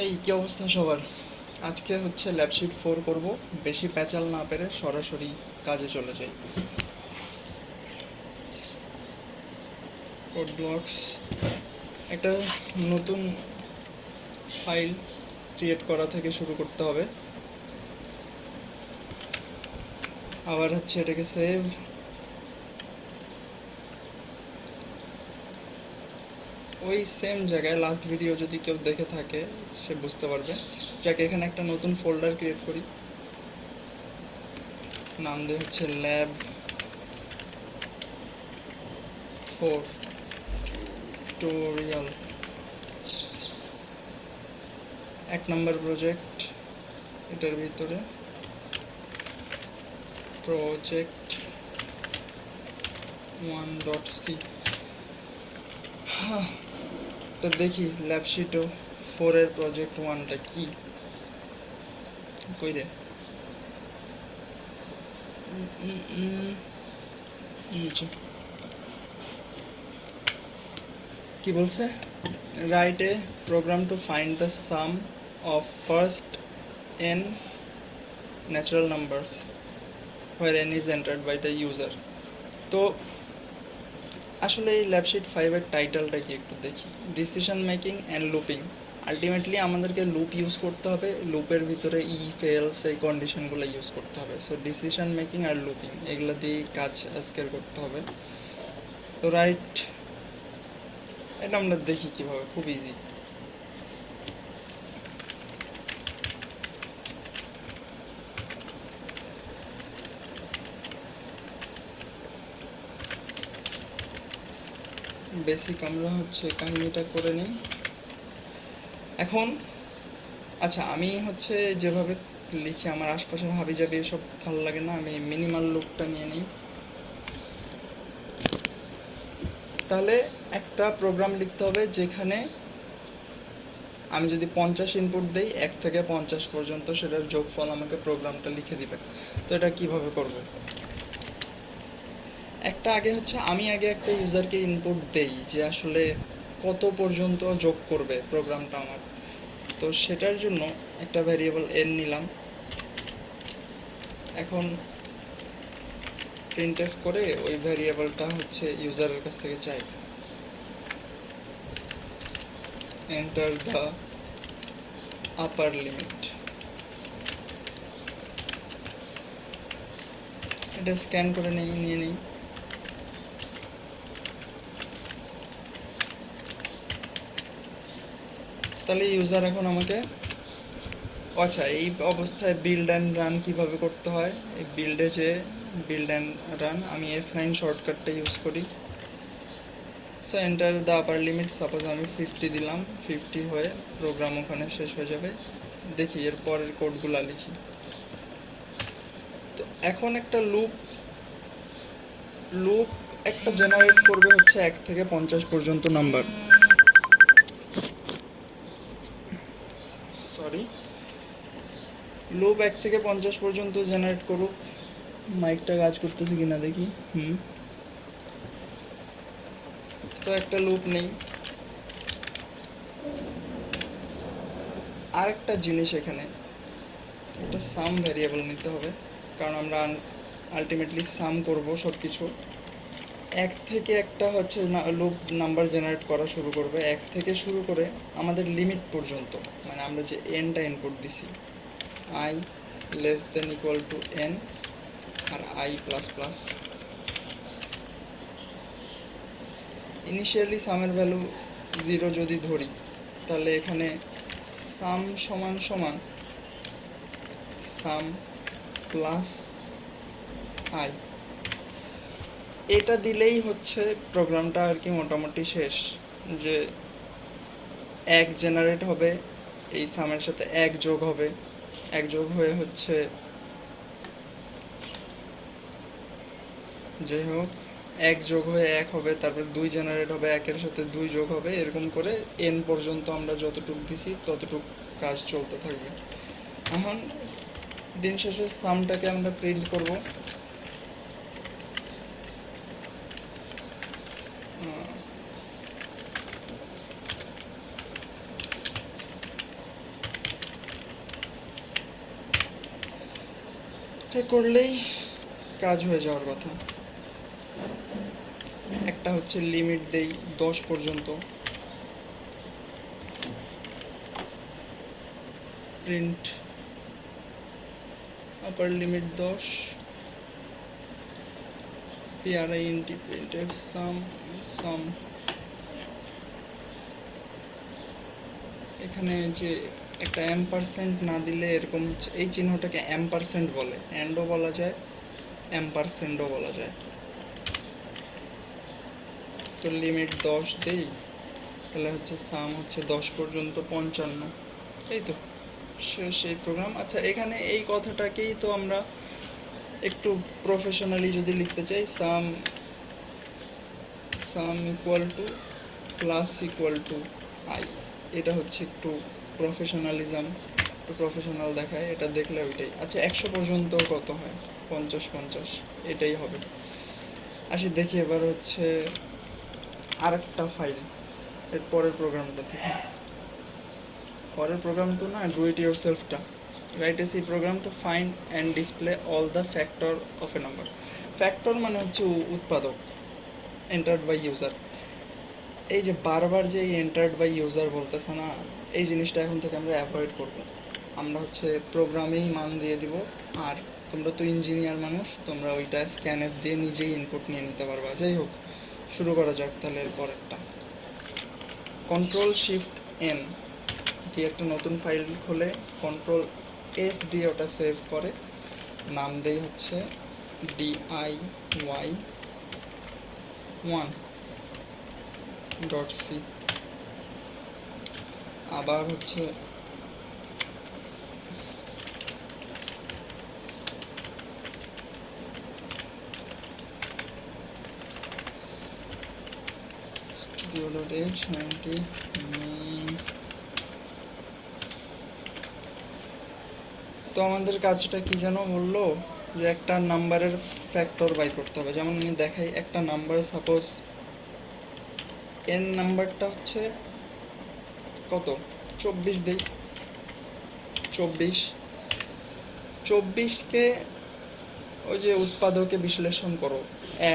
এই কি অবস্থা সবার? আজকে হচ্ছে ল্যাবশিট 4 করব। বেশি প্যাচাল না পেরে সরাসরি কাজে চলে যাই। কোড ব্লকস, একটা নতুন ফাইল ক্রিয়েট করা থেকে শুরু করতে হবে। আবার হচ্ছে এটাকে সেভ, ওই সেম জায়গায় লাস্ট ভিডিও যদি কেউ দেখে থাকে সে বুঝতে পারবে। যাকে এখানে একটা নতুন ফোল্ডার ক্রিয়েট করি, নাম দিয়ে হচ্ছে lab4 টিউটোরিয়াল। 1 নম্বর প্রজেক্ট, এটার ভিতরে প্রজেক্ট 1.c। তো দেখি ল্যাবশিটও 4-এর প্রজেক্ট 1টা কি, কই রে? নিচে কি বলছে? Write a program to find the sum of first n natural numbers where n is entered by the user. তো আসলে এই ল্যাবশিট 5-এর টাইটেলটা কি একটু দেখি। Decision making and looping. Ultimately আমাদেরকে লুপ ইউজ করতে হবে, লুপের ভিতরে ইফ এলস এই কন্ডিশনগুলো ইউজ করতে হবে। সো ডিসিশন মেকিং আর লুপিং এগুলো দিয়েই কাজ আজকের করতে হবে। তো রাইট, এটা আমরা দেখি কিভাবে, খুব ইজি। বেসিক আমরা হচ্ছে কাহিনিটা করে নিই এখন। আচ্ছা, আমি হচ্ছে যেভাবে লিখি আমার আশপাশের হাবিজাবি এসব ভালো লাগে না, আমি মিনিমাল লুকটা নিয়ে নিই। তাহলে একটা প্রোগ্রাম লিখতে হবে যেখানে আমি যদি 50 ইনপুট দেই 1 থেকে 50 পর্যন্ত সেটার যোগফল আমাকে প্রোগ্রামটা লিখে দিবে। তো এটা কিভাবে করব? আগে হচ্ছে আমি আগে একটা ইউজারকে ইনপুট দেই যে আসলে কত পর্যন্ত যোগ করবে প্রোগ্রামটা আমার। তো সেটার জন্য একটা ভ্যারিয়েবল n নিলাম। এখন প্রিন্টএফ করে ওই ভ্যারিয়েবলটা হচ্ছে ইউজারের কাছ থেকে চাই। Enter the upper limit. এটা স্ক্যান করে নিয়ে নিই। তাহলে ইউজার এখন আমাকে, আচ্ছা এই অবস্থায় বিল্ড অ্যান্ড রান কীভাবে করতে হয়, এই বিল্ডে যে বিল্ড অ্যান্ড রান, আমি F9 শর্টকাটটা ইউজ করি। So enter the upper limit, suppose আমি 50 দিলাম, 50 হয়ে প্রোগ্রাম ওখানে শেষ হয়ে যাবে। দেখি এর পরের কোডগুলা লিখি। তো এখন একটা লুপ লুপ একটা জেনারেট করবে হচ্ছে 1 থেকে 50 পর্যন্ত নাম্বার। সরি, লুপ 1 থেকে 50 পর্যন্ত জেনারেট করুক। মাইকটা কাজ করতেছে কিনা দেখি। তো একটা লুপ নেই। আরেকটা জিনিস, এখানে একটা সাম ভ্যারিয়েবল নিতে হবে, কারণ আমরা আলটিমেটলি সাম করব সব কিছু। 1 থেকে একটা হচ্ছে লুপ নাম্বার জেনারেট করা শুরু করবে, 1 থেকে শুরু করে আমাদের লিমিট পর্যন্ত, মানে আমরা যে এনটা ইনপুট দিছি, i less than equal to n আর i প্লাস প্লাস। ইনিশিয়ালি সামের ভ্যালু 0 যদি ধরি, তাহলে এখানে সাম সমান সমান সাম প্লাস i। এটা দিলেই হচ্ছে প্রোগ্রামটা আর কি মোটামুটি শেষ। যে 1 জেনারেট হবে, এই সামের সাথে 1 যোগ হবে, 1 যোগ হয়ে হচ্ছে, যাই হোক 1 যোগ হয়ে 1 হবে, তারপর 2 জেনারেট হবে, 1-এর সাথে 2 যোগ হবে, এরকম করে n পর্যন্ত আমরা যতটুক দিছি ততটুক কাজ চলতে থাকবে। এখন দিন শেষে সামটাকে আমরা প্রিন্ট করব। করলেই কাজ হয়ে যাওয়ার কথা। একটা হচ্ছে লিমিট দেই 10 পর্যন্ত, প্রিন্ট আপার লিমিট 10, print printf sum এখানে যে একটা এম্পারসেন্ট না দিলে এরকম হচ্ছে, এই চিহ্নটাকে এম্পারসেন্ট বলে, অ্যান্ডও বলা যায়, এম্পারসেন্টও বলা যায়। তো লিমিট 10 দেই, তাহলে হচ্ছে সাম হচ্ছে 10 পর্যন্ত 55, এই তো শেষ এই প্রোগ্রাম। আচ্ছা, এখানে এই কথাটাকেই তো আমরা একটু প্রফেশনালি যদি লিখতে চাই, সাম equal to plus equal to I, এটা হচ্ছে একটু প্রফেশনালিজম, একটু প্রফেশনাল দেখায়, এটা দেখলে ওইটাই। আচ্ছা, 100 পর্যন্ত কত হয়? 50, এটাই হবে। আসি দেখি এবার হচ্ছে আরেকটা ফাইল, এর পরের প্রোগ্রামটা থেকে। পরের প্রোগ্রাম তো না, ডু ইট ইউর সেলফটা। Write a C program to find and display all the factor of a number. Factor মানে হচ্ছে উৎপাদক, এন্টার্ড বাই ইউজার। এই যে বারবার যে এই এন্টার্ড বাই ইউজার বলতেছে না, এই জিনিসটা এখন থেকে আমরা অ্যাভয়েড করব। আমরা হচ্ছে প্রোগ্রামেই মান দিয়ে দিব, আর তোমরা তো ইঞ্জিনিয়ার মানুষ, তোমরা ওইটা স্ক্যানএফ দিয়ে নিজেই ইনপুট নিয়ে নিতে পারবা। যাই হোক, শুরু করা যাক তাহলে এর পরেরটা। Ctrl+Shift+N দিয়ে একটা নতুন ফাইল খুলে Ctrl+S দিয়ে ওটা সেভ করে, নাম দেই হচ্ছে diy1.c। আবার হচ্ছে studio.h90 তো আমাদের কাজটা কি যেন বললো, যে একটা নাম্বারের ফ্যাক্টর বাই করতে হবে। যেমন আমি দেখাই, একটা নাম্বার সাপোজ n নাম্বারটা হচ্ছে কত, 24 দেই। 24কে ওই যে উৎপাদকে বিশ্লেষণ করো,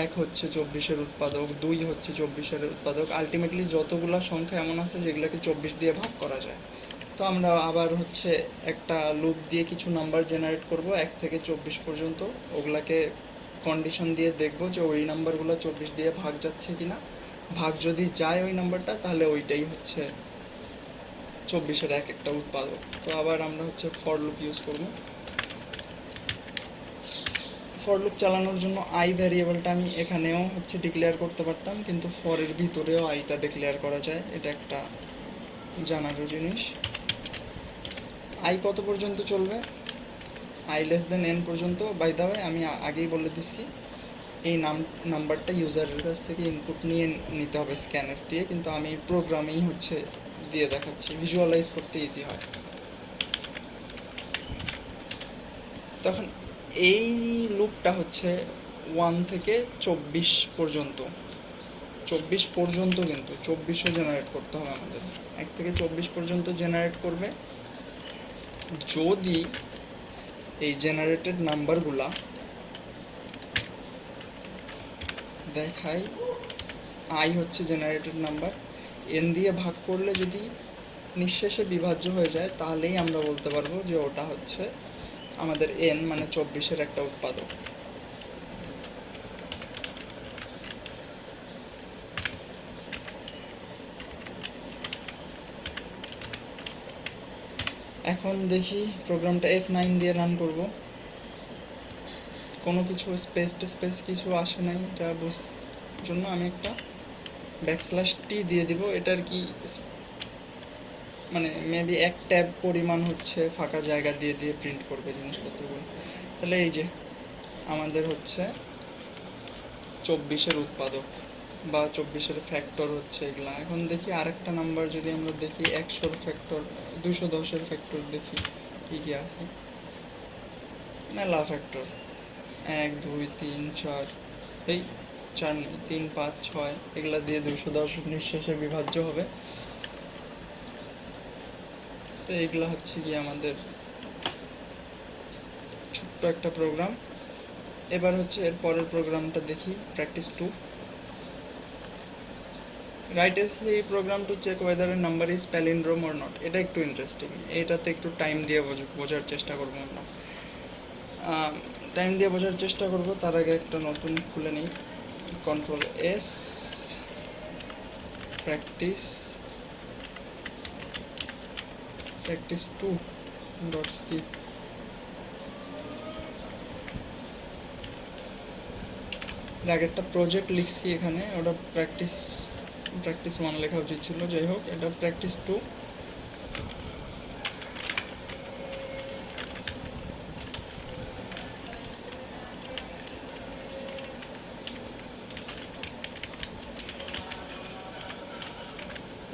1 হচ্ছে 24-এর উৎপাদক, 2 হচ্ছে 24-এর উৎপাদক, আলটিমেটলি যতগুলা সংখ্যা এমন আছে যেগুলোকে 24 দিয়ে ভাগ করা যায়। তো আমরা আবার হচ্ছে একটা লুপ দিয়ে কিছু নাম্বার জেনারেট করব 1 থেকে 24 পর্যন্ত, ওগুলাকে কন্ডিশন দিয়ে দেখব যে ওই নাম্বারগুলো 24 দিয়ে ভাগ যাচ্ছে কিনা। ভাগ যদি যায় ওই নাম্বারটা, তাহলে ওইটাই হচ্ছে 24-এর এক একটা উৎপাদক। তো আবার আমরা হচ্ছে ফর লুপ ইউজ করব। ফর লুপ চালানোর জন্য আই ভ্যারিয়েবলটা আমি এখানেও হচ্ছে ডিক্লেয়ার করতে পারতাম, কিন্তু ফরের ভিতরেও আইটা ডিক্লেয়ার করা যায়, এটা একটা জানার জিনিস। আই কত পর্যন্ত চলবে? i<n পর্যন্ত। বাই দা ওয়ে, আমি আগেই বলে দিচ্ছি, এই নাম্বারটা ইউজারের কাছ থেকে ইনপুট নিয়ে নিতে হবে স্ক্যানএফ দিয়ে, কিন্তু আমি প্রোগ্রামেই হচ্ছে দিয়ে দেখাচ্ছি, ভিজুয়ালাইজ করতে ইজি হয়। তখন এই লুপটা হচ্ছে 1 থেকে 24 পর্যন্ত, 24 পর্যন্ত, কিন্তু 24ও জেনারেট করতে হবে আমাদের। 1 থেকে 24 পর্যন্ত জেনারেট করবে। যদি এই জেনারেটেড নাম্বারগুলা দেখাই, আই হচ্ছে জেনারেটেড নাম্বার, এন দিয়ে ভাগ করলে যদি নিঃশেষে বিভাজ্য হয়ে যায়, তাহলেই আমরা বলতে পারবো যে ওটা হচ্ছে আমাদের এন মানে 24-এর একটা উৎপাদক। এখন দেখি প্রোগ্রামটা F9 দিয়ে রান করব। কোনো কিছু স্পেস কিছু আসে নাই, এটা জন্য আমি একটা \t দিয়ে দিব। এটার কি মানে মেবি 1 ট্যাব পরিমাণ হচ্ছে ফাঁকা জায়গা দিয়ে দিয়ে প্রিন্ট করবে জিনিসপত্রগুলো। তাহলে এই যে আমাদের হচ্ছে 24-এর উৎপাদক বা 24-এর ফ্যাক্টর হচ্ছে এগুলা। এখন দেখি আরেকটা নাম্বার যদি আমরা দেখি, 100-এর ফ্যাক্টর, 210-এর ফ্যাক্টর দেখি কী কী আছে। মেলা ফ্যাক্টর, 1 2 3 4, এই 4 নেই, 3 5 6, এগুলা দিয়ে 210 নিঃশেষে বিভাজ্য হবে। তো এগুলা হচ্ছে কি আমাদের ছোট্ট ছোট্ট একটা প্রোগ্রাম। এবার হচ্ছে এর পরের প্রোগ্রামটা দেখি, প্র্যাকটিস 2। রাইট এস এই program to check whether a number is palindrome or not. এটা একটু ইন্টারেস্টিং, এটাতে একটু টাইম দিয়ে বোঝার চেষ্টা করবো আমরা। টাইম দিয়ে বোঝার চেষ্টা করব, তার আগে একটা নতুন খুলে নিই, কন্ট্রোল এস, প্র্যাকটিস 2.c। আগে একটা প্রজেক্ট লিখছি এখানে, ওটা প্র্যাকটিস 1 লেখা উচিত ছিল, যাই হোক এটা প্র্যাকটিস 2।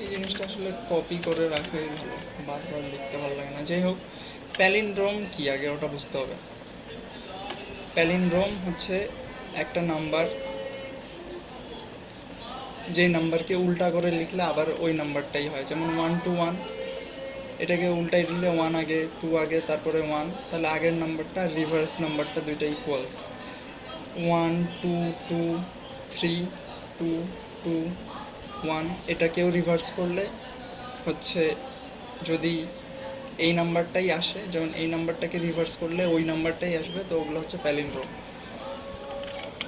এই জিনিসটা আসলে কপি করে রাখাই ভালো, বারবার লিখতে ভালো লাগে না। যাই হোক, প্যালিন্ড্রোম কি আগে ওটা বুঝতে হবে। প্যালিন্ড্রোম হচ্ছে একটা নাম্বার, যেই নাম্বারকে উল্টা করে লিখলে আবার ওই নাম্বারটাই হয়। যেমন 1 to 1, এটাকে উল্টাই দিলে 1 আগে, 2 আগে, তারপরে 1, তাহলে আগের নাম্বারটা রিভার্স নাম্বারটা দুইটা ইকুয়ালস। 1 2 2 3 2 2 1, এটাকেও রিভার্স করলে হচ্ছে যদি এই নাম্বারটাই আসে, যেমন এই নাম্বারটাকে রিভার্স করলে ওই নাম্বারটাই আসবে, তো ওগুলো হচ্ছে প্যালিন্ড্রোম।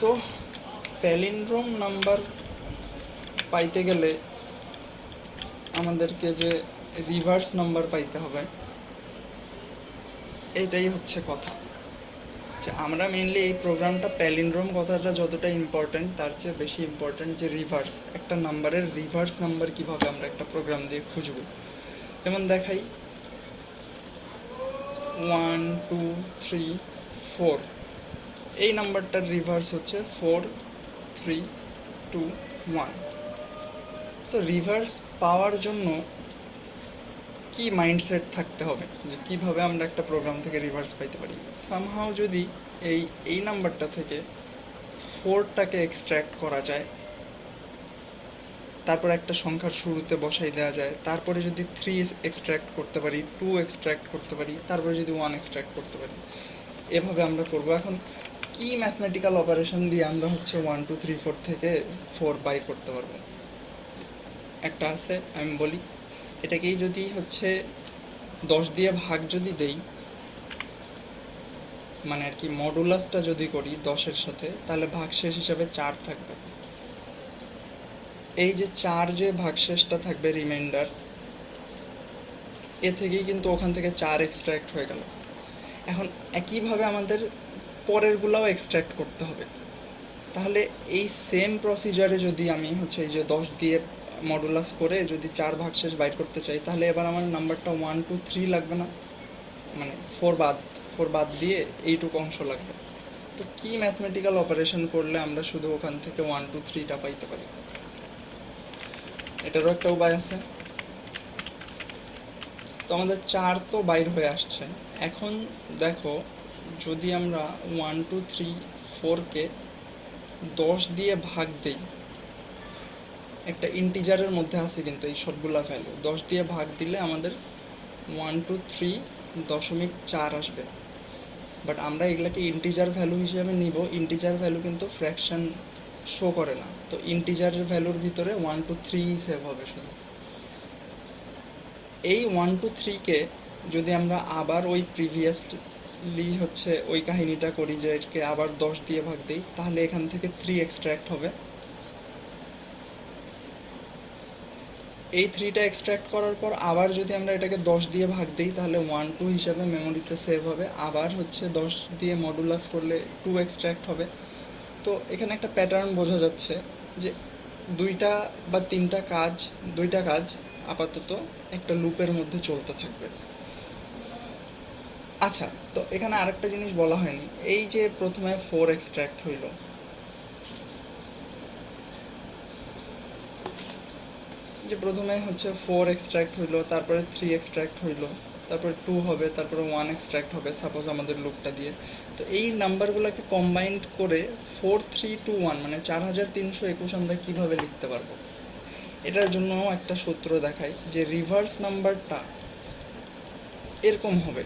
তো প্যালিন্ড্রোম নাম্বার পাইতে গেলে আমাদেরকে যে রিভার্স নাম্বার পাইতে হবে, এটাই হচ্ছে কথা। যে আমরা মেনলি এই প্রোগ্রামটা, প্যালিন্ড্রোম কথাটা যতটা ইম্পর্ট্যান্ট তার চেয়ে বেশি ইম্পর্ট্যান্ট যে রিভার্স, একটা নাম্বারের রিভার্স নাম্বার কিভাবে আমরা একটা প্রোগ্রাম দিয়ে খুঁজব। যেমন দেখাই, 1 2 3 4, এই নাম্বারটার রিভার্স হচ্ছে 4 3 2 1। তো রিভার্স পাওয়ার জন্য কি মাইন্ডসেট থাকতে হবে, যে কীভাবে আমরা একটা প্রোগ্রাম থেকে রিভার্স পাইতে পারি। সামহাও যদি এই নাম্বারটা থেকে 4টাকে এক্সট্র্যাক্ট করা যায়, তারপর একটা সংখ্যার শুরুতে বসাই দেওয়া যায়, তারপরে যদি 3 এক্সট্র্যাক্ট করতে পারি, 2 এক্সট্র্যাক্ট করতে পারি, তারপরে যদি 1 এক্সট্র্যাক্ট করতে পারি, এভাবে আমরা করব। এখন কি ম্যাথমেটিক্যাল অপারেশন দিয়ে আমরা হচ্ছে 1 2 3 4 থেকে 4 বাইর করতে পারবো? একটা আছে, আমি বলি, এটাকেই যদি হচ্ছে 10 দিয়ে ভাগ যদি দেই, মানে আর কি মডুলাসটা যদি করি 10-এর সাথে, তাহলে ভাগশেষ হিসাবে 4 থাকবে। এই যে 4 যে ভাগশেষটা থাকবে রিমাইন্ডার, এ থেকেই কিন্তু ওখান থেকে 4 এক্সট্র্যাক্ট হয়ে গেল। এখন একইভাবে আমাদের পরেরগুলাও এক্সট্র্যাক্ট করতে হবে। তাহলে এই সেম প্রসিজারে যদি আমি হচ্ছে এই যে 10 দিয়ে মডুলাস করে যদি 4 ভাগশেষ বাইর করতে চাই, তাহলে এবার আমার নাম্বারটা 1 2 3 লাগবে না, মানে 4 বাদ দিয়ে এইটুকু অংশ লাগবে। তো কি ম্যাথমেটিক্যাল অপারেশন করলে আমরা শুধু ওখান থেকে 1 2 3টা পাইতে পারি? এটারও একটা উপায় আছে। তো আমাদের 4 তো বাইর হয়ে আসছে। এখন দেখো, যদি আমরা 1 2 3 4কে 10 দিয়ে ভাগ দেই, একটা ইন্টিজারের মধ্যে আছে কিন্তু এই সবগুলা ভ্যালু, 10 দিয়ে ভাগ দিলে আমাদের 1 2 3.4 আসবে। বাট আমরা এগুলাকে ইন্টিজার ভ্যালু হিসেবে নিব, ইন্টিজার ভ্যালু কিন্তু ফ্র্যাকশন শো করে না, তো ইন্টিজারের ভ্যালুর ভিতরে 1 2 3 সেভ হবে শুধু। এই 1 2 3কে যদি আমরা আবার ওই প্রিভিয়াসলি হচ্ছে ওই কাহিনীটা করি, যে একে আবার 10 দিয়ে ভাগ দিই, তাহলে এখান থেকে 3 এক্সট্র্যাক্ট হবে। এই 3টা এক্সট্র্যাক্ট করার পর আবার যদি আমরা এটাকে 10 দিয়ে ভাগ দিই, তাহলে 1 2 হিসাবে মেমোরিতে সেভ হবে। আবার হচ্ছে 10 দিয়ে মডুলাস করলে 2 এক্সট্র্যাক্ট হবে। তো এখানে একটা প্যাটার্ন বোঝা যাচ্ছে যে দুইটা কাজ আপাতত একটা লুপের মধ্যে চলতে থাকবে। আচ্ছা, তো এখানে আরেকটা জিনিস বলা হয়নি, এই যে প্রথমে 4 এক্সট্র্যাক্ট হইল, যে প্রথমে হচ্ছে 4 এক্সট্র্যাক্ট হইলো, তারপরে 3 এক্সট্র্যাক্ট হইলো, তারপরে 2 হবে, তারপরে 1 এক্সট্র্যাক্ট হবে সাপোজ আমাদের লুপটা দিয়ে। তো এই নাম্বারগুলোকে কম্বাইন্ড করে 4 3 2 1 মানে 4321 আমরা কীভাবে লিখতে পারবো? এটার জন্য একটা সূত্র দেখাই, যে রিভার্স নাম্বারটা এরকম হবে।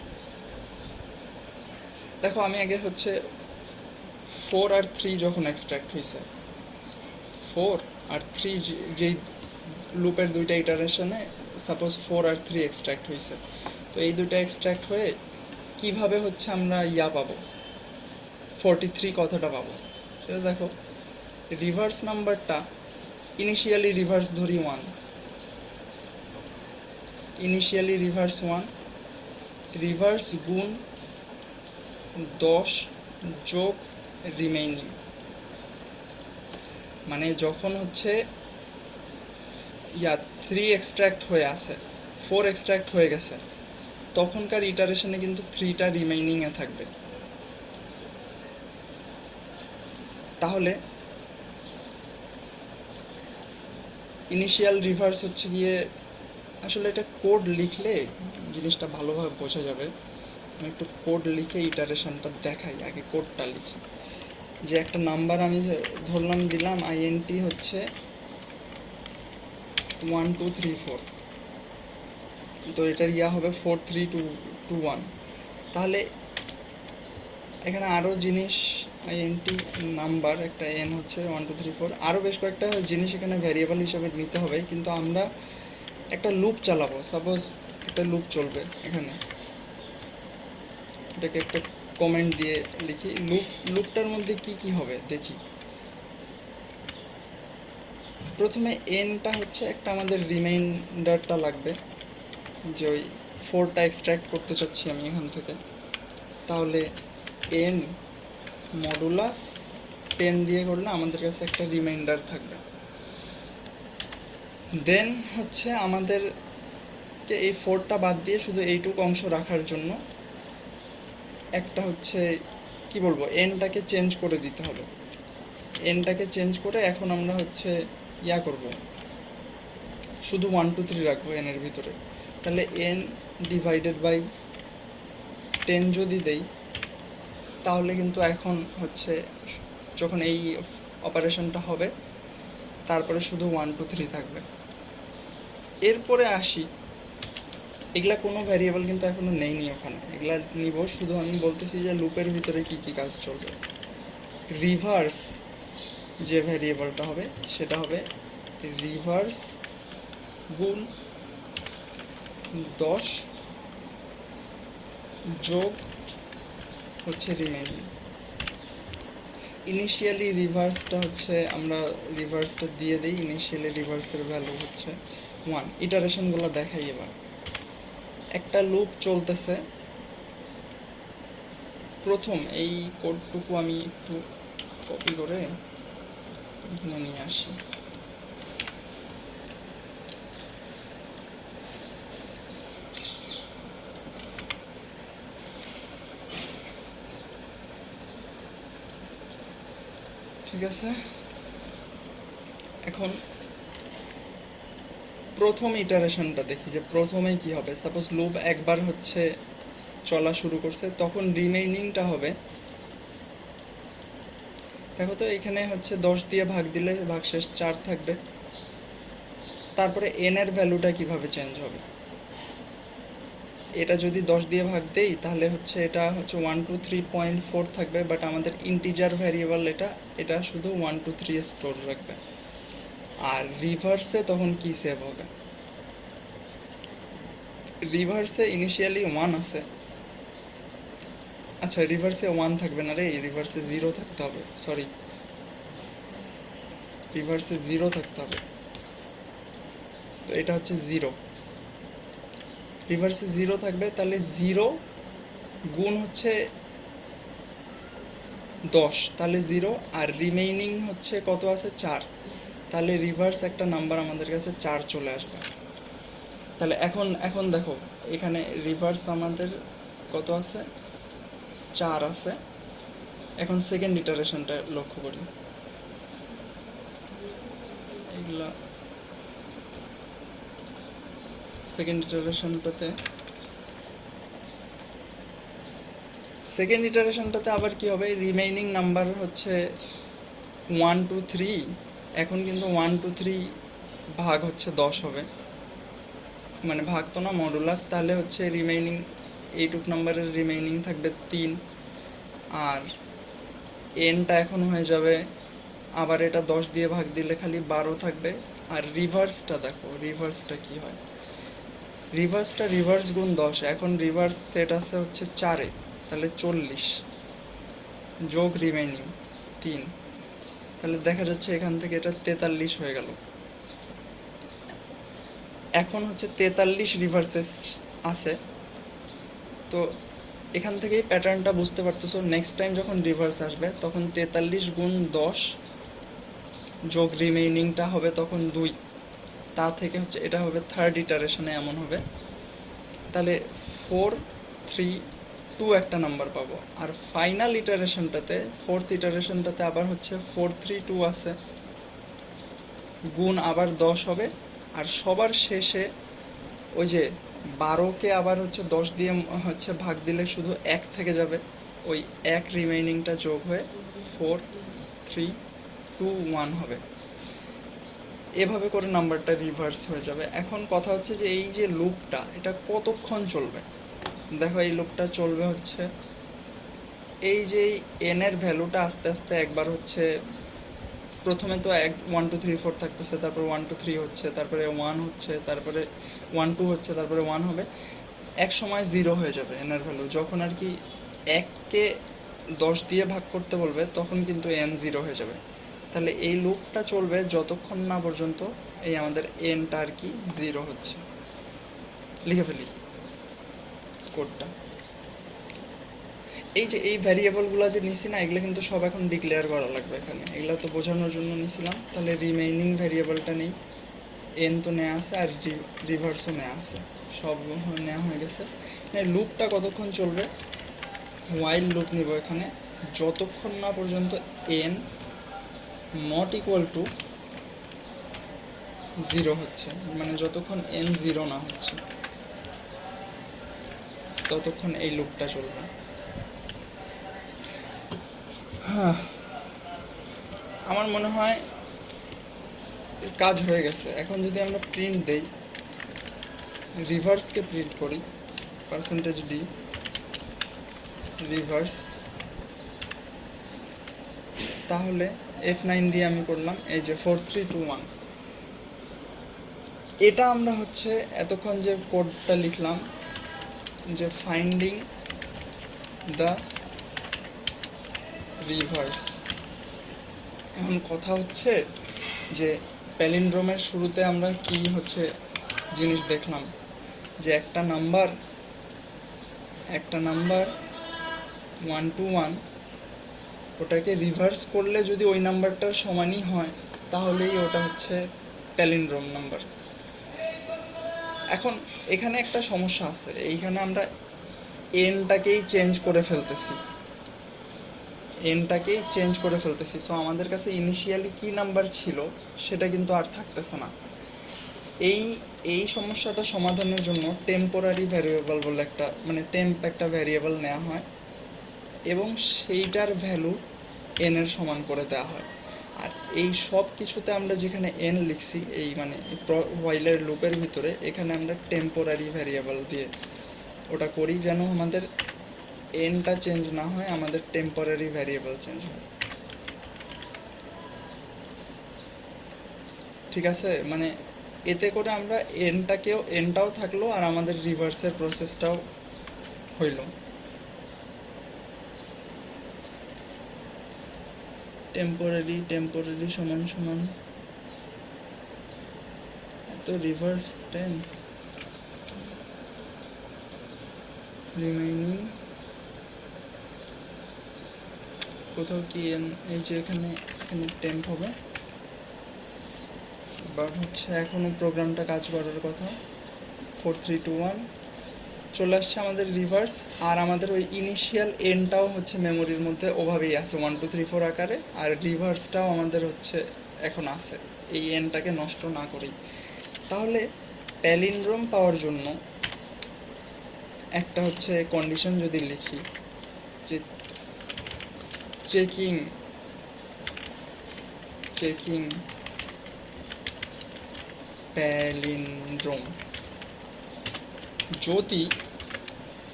দেখো আমি আগে হচ্ছে 4 আর 3 যখন এক্সট্রাক্ট হয়েছে, 4 আর 3 যেই লুপের দুইটা ইটারেশনে সাপোজ 4 আর 3 এক্সট্রাক্ট হয়েছে, তো এই দুইটা এক্সট্রাক্ট হয়ে কিভাবে হচ্ছে আমরা পাবো 43 কথাটা পাবো সেটা দেখো। রিভার্স নাম্বারটা ইনিশিয়ালি রিভার্স ধরি 1, ইনিশিয়ালি রিভার্স 1, রিভার্স গুণ 10 যোগ রিমেইনিং, মানে যখন হচ্ছে 3 এক্সট্রাক্ট হয়ে আসে, 4 এক্সট্রাক্ট হয়ে গেছে, তখনকার ইটারেশনে কিন্তু 3টা রিমেইনিংয়ে থাকবে। তাহলে ইনিশিয়াল রিভার্স হচ্ছে গিয়ে, আসলে এটা কোড লিখলে জিনিসটা ভালোভাবে বোঝা যাবে। আমি একটু কোড লিখে ইটারেশনটা দেখাই, আগে কোডটা লিখি। যে একটা নাম্বার আমি ধরলাম দিলাম আইএনটি হচ্ছে 1 2 3 4, তো এটার হবে 4 3 2 2 1। তাহলে এখানে আরও জিনিস, আইএনটি নাম্বার একটা এন হচ্ছে 1 2 3 4, আরও বেশ কয়েকটা জিনিস এখানে ভ্যারিয়েবল হিসাবে নিতে হবে। কিন্তু আমরা একটা লুপ চালাবো, সাপোজ একটা লুপ চলবে এখানে, এটাকে একটা কমেন্ট দিয়ে লিখি। লুপটার মধ্যে কি কি হবে দেখি। প্রথমে এনটা হচ্ছে একটা আমাদের রিমাইন্ডারটা লাগবে, যে ওই 4টা এক্সট্রাক্ট করতে চাচ্ছি আমি এখান থেকে। তাহলে এন মডুলাস 10 দিয়ে করলে আমাদের কাছে একটা রিমাইন্ডার থাকবে। দেন হচ্ছে আমাদেরকে এই 4টা বাদ দিয়ে শুধু এইটুকু অংশ রাখার জন্য একটা হচ্ছে কি বলবো, এনটাকে চেঞ্জ করে দিতে হবে। এনটাকে চেঞ্জ করে এখন আমরা হচ্ছে করব, শুধু 1 2 3 রাখবো এনের ভিতরে। তাহলে এন ডিভাইডেড বাই 10 যদি দেই, তাহলে কিন্তু এখন হচ্ছে যখন এই অপারেশনটা হবে তারপরে শুধু 1 2 3 থাকবে। এরপরে আসি, এগুলা কোনো ভ্যারিয়েবল কিন্তু এখনো নেইনি ওখানে, এগুলা নিব শুধু আমি বলতেছি যে লুপের ভিতরে কি কি কাজ চলবে। রিভার্স যে ভ্যারিয়েবলটা হবে সেটা হবে রিভার্স গুণ 10 যোগ হচ্ছে রিমেইনিং। ইনিশিয়ালি রিভার্সটা হচ্ছে আমরা রিভার্সটা দিয়ে দিই, ইনিশিয়ালি রিভার্সের ভ্যালু হচ্ছে 1। ইটারেশনগুলো দেখাই এবার। একটা লুপ চলতেছে, প্রথম এই কোডটুকু আমি একটু কপি করে এখানে নিয়ে আসি। ঠিক আছে, এখন প্রথম ইটারেশনটা দেখি যে প্রথমে কি হবে। সাপোজ লুপ একবার হচ্ছে চলা শুরু করছে, তখন রিমেইনিংটা হবে, দেখো তো এখানে হচ্ছে 10 দিয়ে ভাগ দিলে ভাগশেষ 4 থাকবে। তারপরে এন এর ভ্যালুটা কিভাবে চেঞ্জ হবে, এটা যদি 10 দিয়ে ভাগ দেই তাহলে হচ্ছে এটা হচ্ছে 1 2 3.4 থাকবে, বাট আমাদের ইন্টিজার ভ্যারিয়েবল এটা শুধু 1 2 3 স্টোর রাখবে। আর রিভার্সে তখন কি সেভ হবে, রিভার্সে ইনিশিয়ালি 1 আছে, আচ্ছা রিভার্সে 1 থাকবে না রে, রিভার্সে 0 থাকতে হবে, সরি রিভার্সে 0 থাকতে হবে। তো এটা হচ্ছে 0, রিভার্সে 0 থাকবে, তাহলে 0 গুণ হচ্ছে 10, তাহলে 0, আর রিমেইনিং হচ্ছে কত আছে 4, তাহলে রিভার্স একটা নাম্বার আমাদের কাছে 4 চলে আসবে। তাহলে এখন দেখো এখানে রিভার্স আমাদের কত আছে, 4 আছে। এখন সেকেন্ড ইটারেশনটা লক্ষ্য করি, এগুলা সেকেন্ড ইটারেশনটাতে আবার কি হবে, রিমেইনিং নাম্বার হচ্ছে 1 2 3, এখন কিন্তু 1 2 3 ভাগ হচ্ছে 10 হবে, মানে ভাগ তো না, মডুলাস। তাহলে হচ্ছে রিমেইনিং এইটুক নাম্বারের রিমেইনিং থাকবে 3, আর এনটা এখন হয়ে যাবে, আবার এটা 10 দিয়ে ভাগ দিলে খালি 12 থাকবে। আর রিভার্সটা দেখো, রিভার্সটা কি হয়, রিভার্সটা রিভার্স গুণ 10, এখন রিভার্স সেট আছে হচ্ছে 4-এ, তাহলে 40 যোগ রিমেইনিং 3, তাহলে দেখা যাচ্ছে এখান থেকে এটা 43 হয়ে গেল। এখন হচ্ছে 43 রিভার্সেস আছে, তো এখান থেকেই প্যাটার্নটা বুঝতে পারতেছো। নেক্সট টাইম যখন রিভার্স আসবে তখন 43 গুণ 10 যোগ রিমেইনিংটা হবে তখন 2, তা থেকে হচ্ছে এটা হবে থার্ড ইটারেশনে এমন হবে, তাহলে 4, 3, 2 একটা নাম্বার পাবো। আর ফাইনাল ইটারেশনটাতে, ফোর্থ ইটারেশনটাতে আবার হচ্ছে 4, 3, 2 আছে, গুণ আবার 10 হবে। আর সবার শেষে ওই যে 12কে আবার হচ্ছে 10 দিয়ে হচ্ছে ভাগ দিলে শুধু 1 থেকে যাবে, ওই 1 রিমেইনিংটা যোগ হয়ে 4, 3, 2, 1 হবে। এভাবে করে নাম্বারটা রিভার্স হয়ে যাবে। এখন কথা হচ্ছে যে এই যে লুপটা, এটা কতক্ষণ চলবে। দেখো এই লুপটা চলবে হচ্ছে, এই যে এন এর ভ্যালুটা আস্তে আস্তে একবার হচ্ছে, প্রথমে তো 1, 2, 3, 4 থাকতেছে, তারপরে 1, 2, 3 হচ্ছে, তারপরে 1 হচ্ছে, তারপরে 1, 2 হচ্ছে, তারপরে 1 হবে, এক সময় 0 হয়ে যাবে এন এর ভ্যালু। যখন আর কি 1কে 10 দিয়ে ভাগ করতে বলবে তখন কিন্তু এন 0 হয়ে যাবে। তাহলে এই লুপটা চলবে যতক্ষণ না পর্যন্ত এই আমাদের এনটা আর কি 0 হচ্ছে। লিখে ফেলি কোডটা। এই যে এই ভ্যারিয়েবলগুলো যে নিছি না, এগুলো কিন্তু সব এখন ডিক্লেয়ার করা লাগবে এখানে, এগুলো তো বোঝানোর জন্য নিছিলাম। তাহলে রিমেইনিং ভ্যারিয়েবলটা নেই, এন তো নেওয়া আছে আর রিভার্সও নেওয়া আছে, সব নেওয়া হয়ে গেছে। লুপটা কতক্ষণ চলবে, হোয়াইল লুপ নিব এখানে, যতক্ষণ না পর্যন্ত এন নট ইকুয়াল টু 0 হচ্ছে, মানে যতক্ষণ এন 0 না হচ্ছে ততক্ষণ এই লুপটা চলবে। আমার মনে হয় কাজ হয়ে গেছে। এখন যদি আমরা প্রিন্ট দেই, রিভার্সকে প্রিন্ট করি, %d রিভার্স, তাহলে F9 দিয়ে আমি করলাম, এই যে 4, 3, 2, 1, এটা আমরা হচ্ছে এতক্ষণ যে কোডটা লিখলাম যে ফাইন্ডিং দ্য রিভার্স। এখন কথা হচ্ছে যে প্যালিন্ড্রোমের শুরুতে আমরা কি হচ্ছে জিনিস দেখলাম, যে একটা নাম্বার 1 to 1 ওটাকে রিভার্স করলে যদি ওই নাম্বারটার সমানই হয় তাহলেই ওটা হচ্ছে প্যালিন্ড্রোম নাম্বার। এখন এখানে একটা সমস্যা আছে, এইখানে আমরা এনটাকেই চেঞ্জ করে ফেলতেছি, সো আমাদের কাছে ইনিশিয়ালি কি নাম্বার ছিল সেটা কিন্তু আর থাকতেছে না। এই সমস্যাটা সমাধানের জন্য টেম্পোরারি ভ্যারিয়েবল বলে একটা, মানে একটা ভ্যারিয়েবল নেওয়া হয় এবং সেইটার ভ্যালু এন এর সমান করে দেওয়া হয়। আর এই সব কিছুতে আমরা যেখানে এন লিখছি, এই মানে হোয়াইলের লুপের ভিতরে, এখানে আমরা টেম্পোরারি ভ্যারিয়েবল দিয়ে ওটা করি যেন আমাদের এনটা চেঞ্জ না হয়, আমাদের টেম্পোরারি ভ্যারিয়েবল চেঞ্জ হয়। ঠিক আছে, মানে এতে করে আমরা এনটাও থাকলো আর আমাদের রিভার্সের প্রসেসটাও হইল। টেম্পোরারি সমান তো রিভার্স 10, রিমেইনিং কোথাও কি এন, এই যে এখানে টেম্প হবে, বাট হচ্ছে এখনও প্রোগ্রামটা কাজ করার কথা। 4, 3, 2, 1 চলে আসছে আমাদের রিভার্স, আর আমাদের ওই ইনিশিয়াল এনটাও হচ্ছে মেমোরির মধ্যে ওভাবেই আছে 1, 2, 3, 4 আকারে, আর রিভার্সটাও আমাদের হচ্ছে এখন আছে, এই এনটাকে নষ্ট না করেই। তাহলে প্যালিন্ড্রোম পাওয়ার জন্য একটা হচ্ছে কন্ডিশন যদি লিখি যে চেকিং প্যালিন্ড্রোম, যদি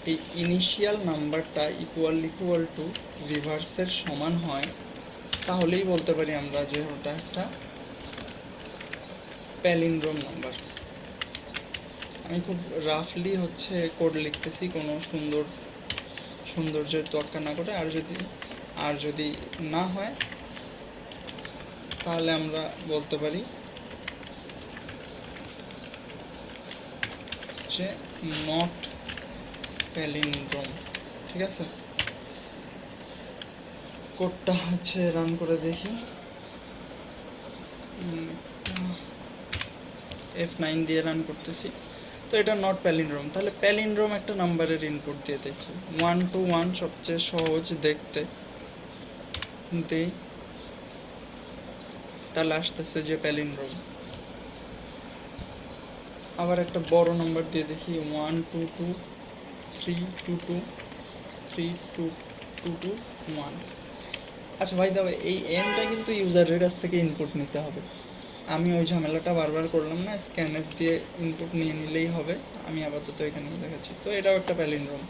এই ইনিশিয়াল নাম্বারটা ইকুয়াল টু রিভার্সের সমান হয়, তাহলেই বলতে পারি আমরা যে ওটা একটা প্যালিন্ড্রোম নাম্বার। আমি খুব রাফলি হচ্ছে কোড লিখতেছি, কোনো সৌন্দর্যের তোয়াক্কা না করে। আর যদি না হয় তাহলে আমরা বলতে পারি যে নট প্যালিন্ড্রোম। ঠিক আছে, কোডটা হচ্ছে রান করে দেখি। F9 দিয়ে রান করতেছি। তো এটা নট প্যালিন্ড্রোম। তাহলে প্যালিন্ড্রোম একটা নাম্বারের ইনপুট দিয়ে দেখি। 1 to 1 সবচেয়ে সহজ দেখতে, দিই, তাহলে আসতেছে যে প্যালিন্ড্রোম। আবার একটা বড় নাম্বার দিয়ে দেখি, 1 2 2 3 2 2 3 2 2 2 1। আচ্ছা ভাই দাও, এই এনটা কিন্তু ইউজারের কাছ থেকে ইনপুট নিতে হবে। আমি ওই ঝামেলাটা বারবার করলাম না, স্ক্যানএফ দিয়ে ইনপুট নিয়ে নিলেই হবে। আমি আপাতত এখানেই দেখাচ্ছি। তো এটাও একটা প্যালিন্ড্রোম।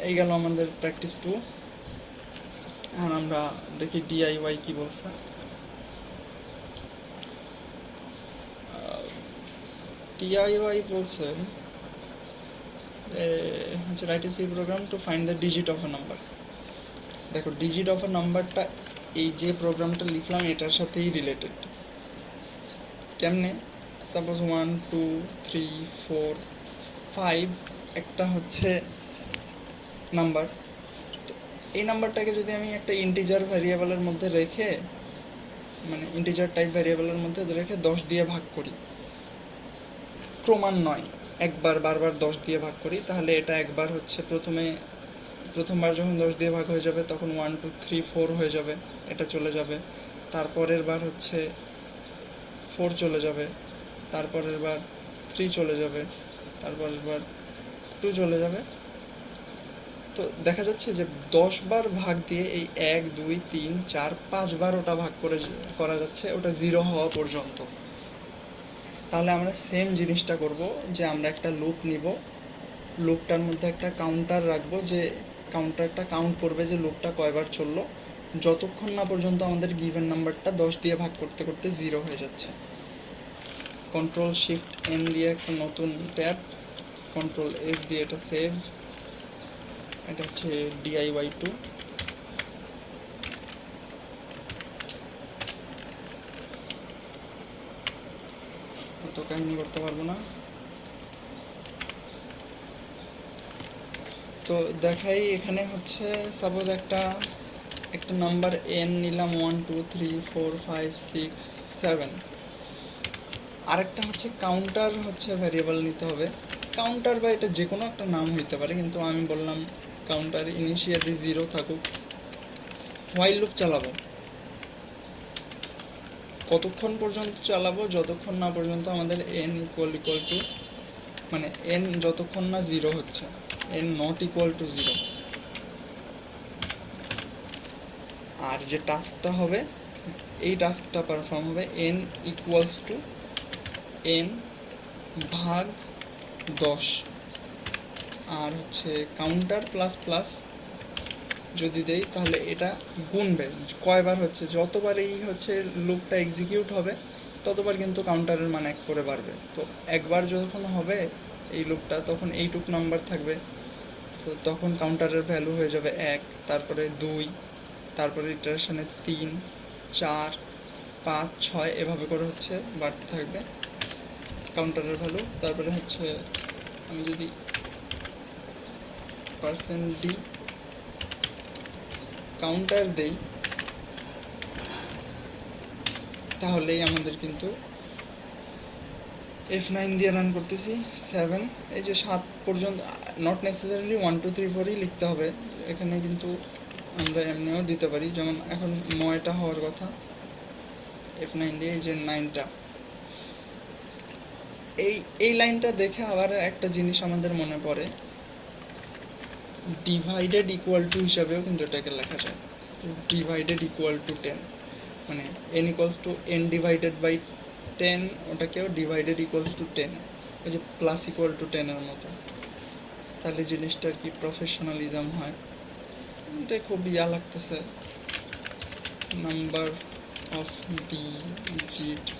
এই গেল আমাদের প্র্যাকটিস 2। আর আমরা দেখি ডিআইওয়াই কি বলছে। ডিআইওয়াই বলছে হচ্ছে write a C program to find the digit of a number. দেখো, ডিজিট অফ এ নাম্বারটা এই যে প্রোগ্রামটা লিখলাম এটার সাথেই রিলেটেড। কেমনে? সাপোজ 1 2 3 4 5 একটা হচ্ছে নাম্বার। তো এই নাম্বারটাকে যদি আমি একটা ইন্টিজার ভ্যারিয়েবলের মধ্যে রেখে, মানে ইন্টিজার টাইপ ভ্যারিয়েবলের মধ্যে রেখে 10 দিয়ে ভাগ করি, ক্রমান্বয়ে বারবার 10 দিয়ে ভাগ করি, তাহলে এটা একবার হচ্ছে প্রথমবার যখন 10 দিয়ে ভাগ হয়ে যাবে তখন 1 2 3 4 হয়ে যাবে, এটা চলে যাবে। তারপরের বার হচ্ছে 4 চলে যাবে, তারপরের বার 3 চলে যাবে, তারপরের বার 2 চলে যাবে। তো দেখা যাচ্ছে যে 10 বার ভাগ দিয়ে এই 1 2 3 4 5 বার ওটা ভাগ করা যাচ্ছে, ওটা 0 হওয়া পর্যন্ত। তাহলে আমরা সেম জিনিসটা করব, যে আমরা একটা লুপ নিব, লুপটার মধ্যে একটা কাউন্টার রাখবো, যে কাউন্টারটা কাউন্ট করবে যে লুপটা কয়বার চললো, যতক্ষণ না পর্যন্ত আমাদের গিভেন নাম্বারটা 10 দিয়ে ভাগ করতে করতে 0 হয়ে যাচ্ছে। কন্ট্রোল শিফট এন দিয়ে একটা নতুন ট্যাব, কন্ট্রোল এস দিয়ে এটা সেভ। এটা হচ্ছে DIY2। অত কাহিনী করতে পারবো না। তো দেখাই, এখানে হচ্ছে সাপোজ একটা নাম্বার এন নিলাম, 1 2 3 4 5 6 7। আরেকটা হচ্ছে কাউন্টার হচ্ছে ভ্যারিয়েবল নিতে হবে। কাউন্টার বা এটা যে কোনো একটা নাম হইতে পারে, কিন্তু আমি বললাম কাউন্টার ইনিশিয়ালি 0 থাকুক। হোয়াইল লুপ চালাবো, কতক্ষণ পর্যন্ত চালাবো? যতক্ষণ না পর্যন্ত আমাদের এন ইকুয়াল টু, মানে এন যতক্ষণ না 0 হচ্ছে, এন নট ইকুয়াল টু 0। আর যে টাস্কটা হবে, এই টাস্কটা পারফর্ম হবে এন ইকুয়ালস টু এন ভাগ 10। আর হচ্ছে কাউন্টার প্লাস প্লাস যদি দেই, তাহলে এটা গুনবে কয়বার হচ্ছে, যতবার এই হচ্ছে লুপটা এক্সিকিউট হবে ততবার কিন্তু কাউন্টারের মান 1 করে বাড়বে। তো একবার যখন হবে এই লুপটা, তখন এইটুক নাম্বার থাকবে, তো তখন কাউন্টারের ভ্যালু হয়ে যাবে 1, তারপরে 2, তারপরে ইটারেশনে 3 4 5 6, এভাবে করে হচ্ছে বাড়তে থাকবে কাউন্টারের ভ্যালু। তারপরে হচ্ছে আমি যদি %d কাউন্টার দেই, তাহলেই আমাদের কিন্তু F9 দিয়ে রান করতেছি 7, এই যে 7 পর্যন্ত, নট নেসেসারিলি 1 2 3 4ই লিখতে হবে এখানে, কিন্তু আমরা এমনিও দিতে পারি। যেমন এখন 9টা হওয়ার কথা, F9 দিয়ে এই যে 9টা। এই লাইনটা দেখে আবার একটা জিনিস আমাদের মনে পড়ে, ডিভাইডেড ইকুয়াল টু হিসাবেও কিন্তু এটাকে লেখা যায়। ডিভাইডেড ইকুয়াল টু 10, মানে n equals to n divided by 10, ওটাকেও ডিভাইডেড ইকুয়ালস টু 10, ওই যে প্লাস ইকুয়াল টু 10 এর মতো। তাহলে জিনিসটা আর কি প্রফেশনালিজম হয়। এটা খুব ইয়া লাগতেছে, নাম্বার অফ ডিজিটস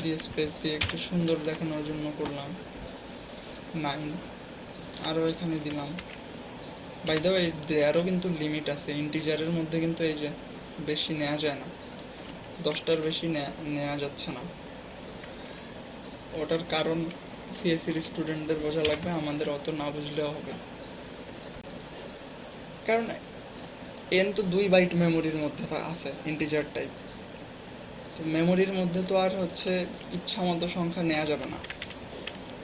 দিয়ে স্পেস দিয়ে একটু সুন্দর দেখানোর জন্য করলাম 9, আরও এখানে দিলাম। বাই দ্য ওয়ে দেয়ারও কিন্তু লিমিট আছে, ইন্টিজারের মধ্যে কিন্তু এই যে বেশি নেওয়া যায় না, 10টার বেশি নেওয়া যাচ্ছে না। ওটার কারণ সিএসসির স্টুডেন্টদের বোঝা লাগবে, আমাদের অত না বুঝলেও হবে। কারণ এন তো 2 বাইট মেমোরির মধ্যে আছে ইন্টিজার টাইপ, তো মেমোরির মধ্যে তো আর হচ্ছে ইচ্ছা মতো সংখ্যা নেওয়া যাবে না।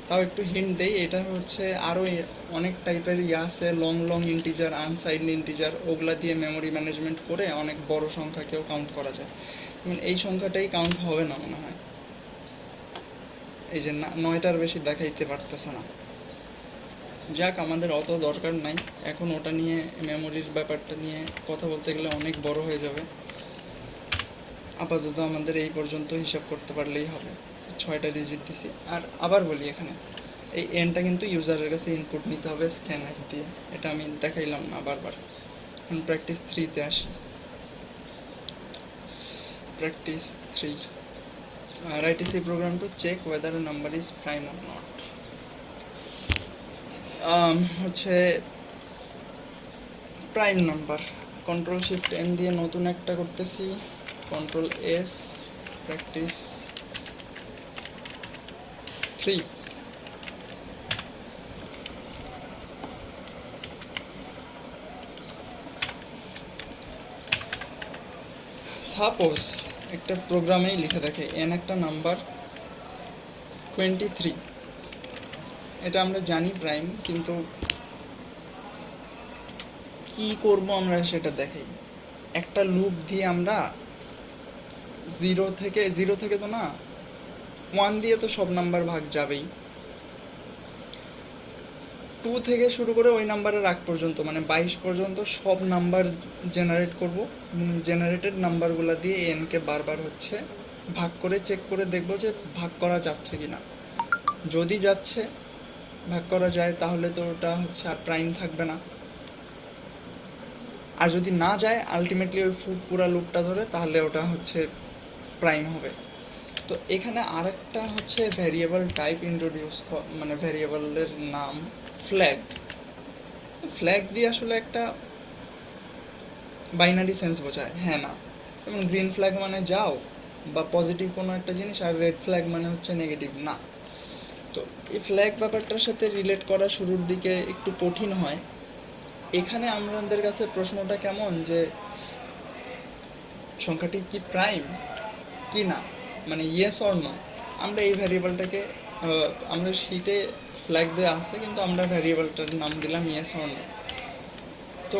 তাও একটু হিন্ট দেই, এটা হচ্ছে আরও অনেক টাইপের ইয়ে আছে, long long integer, unsigned integer, ওগুলা দিয়ে মেমোরি ম্যানেজমেন্ট করে অনেক বড় সংখ্যাকেও কাউন্ট করা যায়। এই সংখ্যাটাই কাউন্ট হবে না মনে হয়, এই যে 9টার বেশি দেখাইতে পারতেছে না। যাক, আমাদের অত দরকার নাই এখন ওটা নিয়ে, মেমোরির ব্যাপারটা নিয়ে কথা বলতে গেলে অনেক বড় হয়ে যাবে। আপাতত আমাদের এই পর্যন্ত হিসাব করতে পারলেই হবে। 6টা ডিজিট দিছি। আর আবার বলি, এখানে এই এনটা কিন্তু ইউজারের কাছে ইনপুট নিতে হবে স্ক্যানার দিয়ে, এটা আমি দেখাইলাম না বারবার। এখন প্র্যাকটিস 3-তে আসি। Practice 3, write a C program to check whether a number is prime or not. হচ্ছে prime number, control shift N দিয়ে নতুন একটা করতেছি, কন্ট্রোল এস, প্র্যাকটিস 3। সাপোজ একটা প্রোগ্রামেই লিখে দেখে এন একটা নাম্বার 23, এটা আমরা জানি প্রাইম, কিন্তু কি করব আমরা সেটা দেখাই। একটা লুপ দিয়ে আমরা 0 থেকে তো না, 1 দিয়ে তো সব নাম্বার ভাগ যাবেই, 2 থেকে শুরু করে ওই নাম্বারের আগ পর্যন্ত মানে 22 পর্যন্ত সব নাম্বার জেনারেট করব। জেনারেটেড নাম্বারগুলো দিয়ে এনকে বারবার হচ্ছে ভাগ করে চেক করে দেখব যে ভাগ করা যাচ্ছে কি না। যদি যাচ্ছে, ভাগ করা যায়, তাহলে তো ওটা হচ্ছে আর প্রাইম থাকবে না। আর যদি না যায়, আলটিমেটলি ওই পুরা লুপটা ধরে, তাহলে ওটা হচ্ছে প্রাইম হবে। তো এখানে আরেকটা হচ্ছে ভ্যারিয়েবল টাইপ ইন্ট্রোডিউস, মানে ভ্যারিয়েবলের নাম ফ্ল্যাগ। ফ্ল্যাগ দিয়ে আসলে একটা বাইনারি সেন্স বোঝায়, হ্যাঁ না। যেমন গ্রিন ফ্ল্যাগ মানে যাও বা পজিটিভ কোনো একটা জিনিস, আর রেড ফ্ল্যাগ মানে হচ্ছে নেগেটিভ না। তো এই ফ্ল্যাগ ব্যাপারটার সাথে রিলেট করা শুরুর দিকে একটু কঠিন হয়। এখানে আমাদের কাছে প্রশ্নটা কেমন, যে সংখ্যাটি কি প্রাইম কি না, মানে ইয়েস অর নো। আমরা এই ভ্যারিয়েবলটাকে, আমাদের শিটে ফ্ল্যাগ দেওয়া আছে, কিন্তু আমরা ভ্যারিয়েবলটার নাম দিলাম ইয়েস অর নো। তো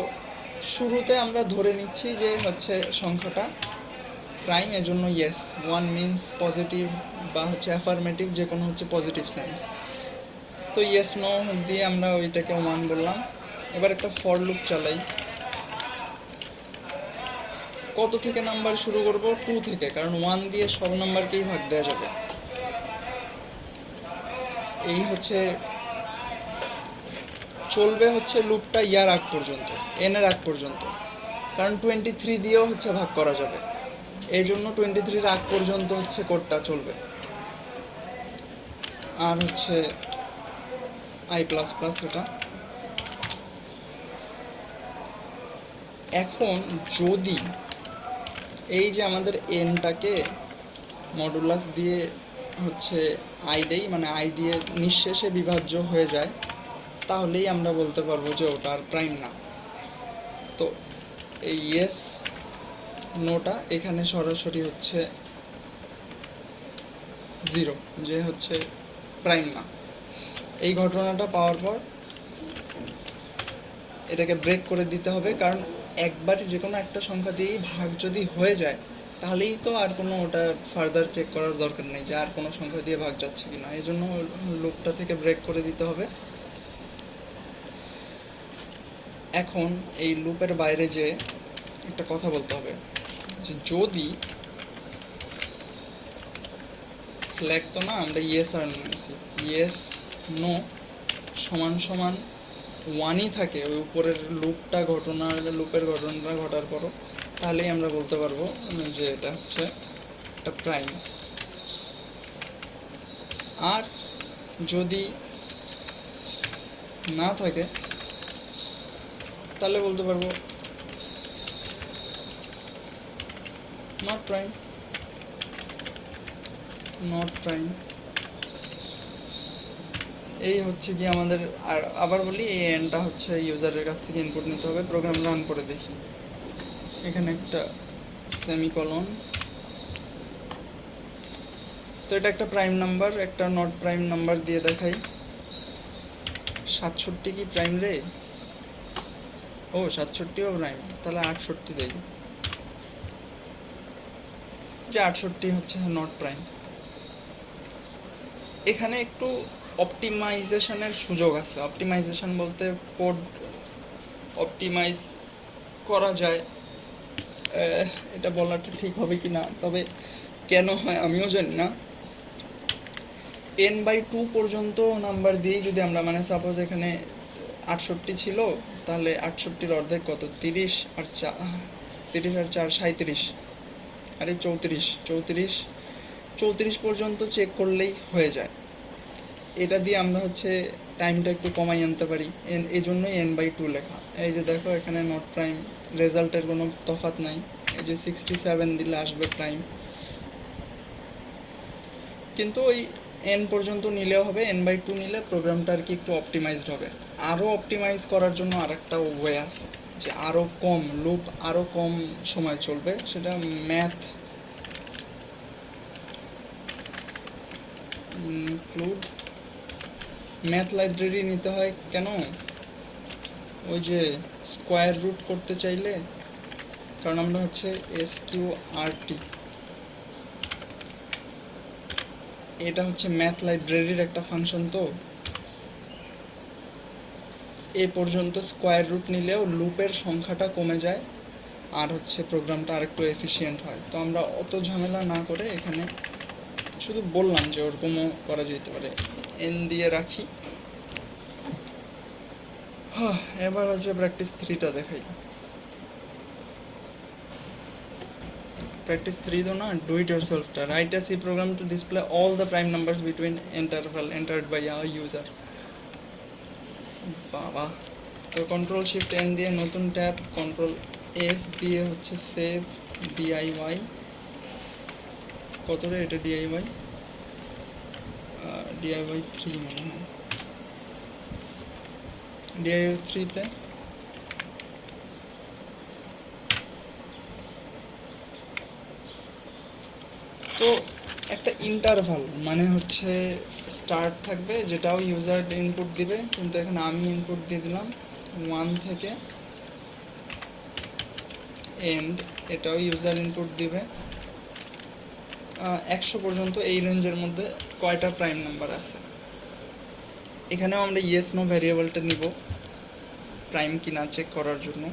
শুরুতে আমরা ধরে নিচ্ছি যে হচ্ছে সংখ্যাটা প্রাইম, এজন্য ইয়েস। 1 মিনস পজিটিভ বা হচ্ছে অ্যাফার্মেটিভ, যে কোনো হচ্ছে পজিটিভ সেন্স। তো ইয়েস নো দিয়ে আমরা ওইটাকে 1 বললাম। এবার একটা ফর লুপ চালাই। কত থেকে নাম্বার শুরু করব? 2 থেকে, কারণ 1 দিয়ে সব নাম্বারকেই ভাগ দেওয়া যাবে। এই হচ্ছে চলবে হচ্ছে লুপটা ইয়ার আগ পর্যন্ত, এনের আগ পর্যন্ত, কারণ 23 দিয়েও হচ্ছে ভাগ করা যাবে, এই জন্য 23-র আগ পর্যন্ত হচ্ছে কোডটা চলবে। আর হচ্ছে i++, এটা। এখন যদি এই যে আমাদের এনটাকে মডুলাস দিয়ে হচ্ছে আই দেই, মানে আই দিয়ে নিঃশেষে বিভাজ্য হয়ে যায়, তাহলেই আমরা বলতে পারবো যে ওটা আর প্রাইম না। তো এই ইয়েস নোটা এখানে সরাসরি হচ্ছে 0, যে হচ্ছে প্রাইম না। এই ঘটনাটা পাওয়ার পর এটাকে ব্রেক করে দিতে হবে, কারণ একবারই যে কোনো একটা সংখ্যা দিয়েই ভাগ যদি হয়ে যায়, তাহলেই তো আর কোনো ওটা ফার্দার চেক করার দরকার নেই যে আর কোনো সংখ্যা দিয়ে ভাগ যাচ্ছে কি না। এই জন্য লুপটা থেকে ব্রেক করে দিতে হবে। এখন এই লুপের বাইরে যে একটা কথা বলতে হবে, যে যদি ফ্ল্যাগ তো না, আমরা ইয়েস আর নো নিয়েছি, ইয়েস নো সমান সমান ওয়ানই থাকে ওই উপরের লুপের ঘটনাটা ঘটার পরও, তাহলেই আমরা বলতে পারবো যে এটা হচ্ছে একটা প্রাইম। আর যদি না থাকে তাহলে বলতে পারবো নট প্রাইম। এই হচ্ছে কি আমাদের। আর আবার বলি, এই এনটা হচ্ছে ইউজারের কাছ থেকে ইনপুট নিতে হবে। প্রোগ্রাম রান করে দেখি, এখানে একটা সেমিকলন। তো এটা একটা প্রাইম নাম্বার, একটা নট প্রাইম নাম্বার দিয়ে দেখাই। 67 কি প্রাইম রে? ও 67ও প্রাইম, তাহলে 68 দেই, যে 68 হচ্ছে নট প্রাইম। এখানে একটু অপটিমাইজেশনের সুযোগ আছে। অপটিমাইজেশন বলতে কোড অপটিমাইজ করা যায়, এটা বলাটা ঠিক হবে কি না, তবে কেন হয় আমিও জানি না। n/2 পর্যন্ত নাম্বার দিয়েই যদি আমরা, মানে সাপোজ এখানে 68 ছিল, তাহলে 68-র অর্ধেক কত? 30 আর 4 37, আরে 34 পর্যন্ত চেক করলেই হয়ে যায়। এটা দিয়ে আমরা হচ্ছে টাইমটা একটু কমাই আনতে পারি, এই জন্যই n/2 লেখা। এই যে দেখো এখানে নট প্রাইম, রেজাল্টের কোনো তফাৎ নাই। এই যে 67 দিলে আসবে প্রাইম, কিন্তু ওই n পর্যন্ত নিলেও হবে। n/2 নিলে প্রোগ্রামটা আর কি একটু অপটিমাইজড হবে। আরও অপটিমাইজ করার জন্য আরেকটা ওয়ে আছে, যে আরও কম লুপ, আরও কম সময় চলবে। সেটা ম্যাথ লাইব্রেরি নিতে হয় কেন? ওই যে স্কোয়ার রুট করতে চাইলে, কারণ আমরা হচ্ছে SQRT, এটা হচ্ছে ম্যাথ লাইব্রেরির একটা ফাংশন। তো এ পর্যন্ত স্কোয়ার রুট নিলেও লুপের সংখ্যাটা কমে যায়, আর হচ্ছে প্রোগ্রামটা আরেকটু এফিশিয়েন্ট হয়। তো আমরা অত ঝামেলা না করে এখানে শুধু বললাম যে ওরকমও করা যেতে পারে। n দিয়ে রাখি। এবার হচ্ছে প্র্যাকটিস 3টা দেখাই। Practice 3 though na, do it yourself. Write a C program to display all the prime numbers between interval entered by a user. বাবা, তো কন্ট্রোল শিফট এন দিয়ে নতুন ট্যাব, কন্ট্রোল এস দিয়ে হচ্ছে সেভ ডিআইওয়াই। কত রে এটা? ডিআইওয়াই 3 মনে হয়। ডিআইওয়াই 3-তে তো একটা ইন্টারভাল, মানে হচ্ছে স্টার্ট থাকবে, যেটাও ইউজার ইনপুট দিবে, কিন্তু এখানে আমি ইনপুট দিয়ে দিলাম 1 থেকে এন্ড, এটাও ইউজার ইনপুট দিবে 100 পর্যন্ত। এই রেঞ্জের মধ্যে কয়টা প্রাইম নাম্বার আছে। এখানেও আমরা ইয়েস নো ভ্যারিয়েবলটা নিব প্রাইম কিনা চেক করার জন্য।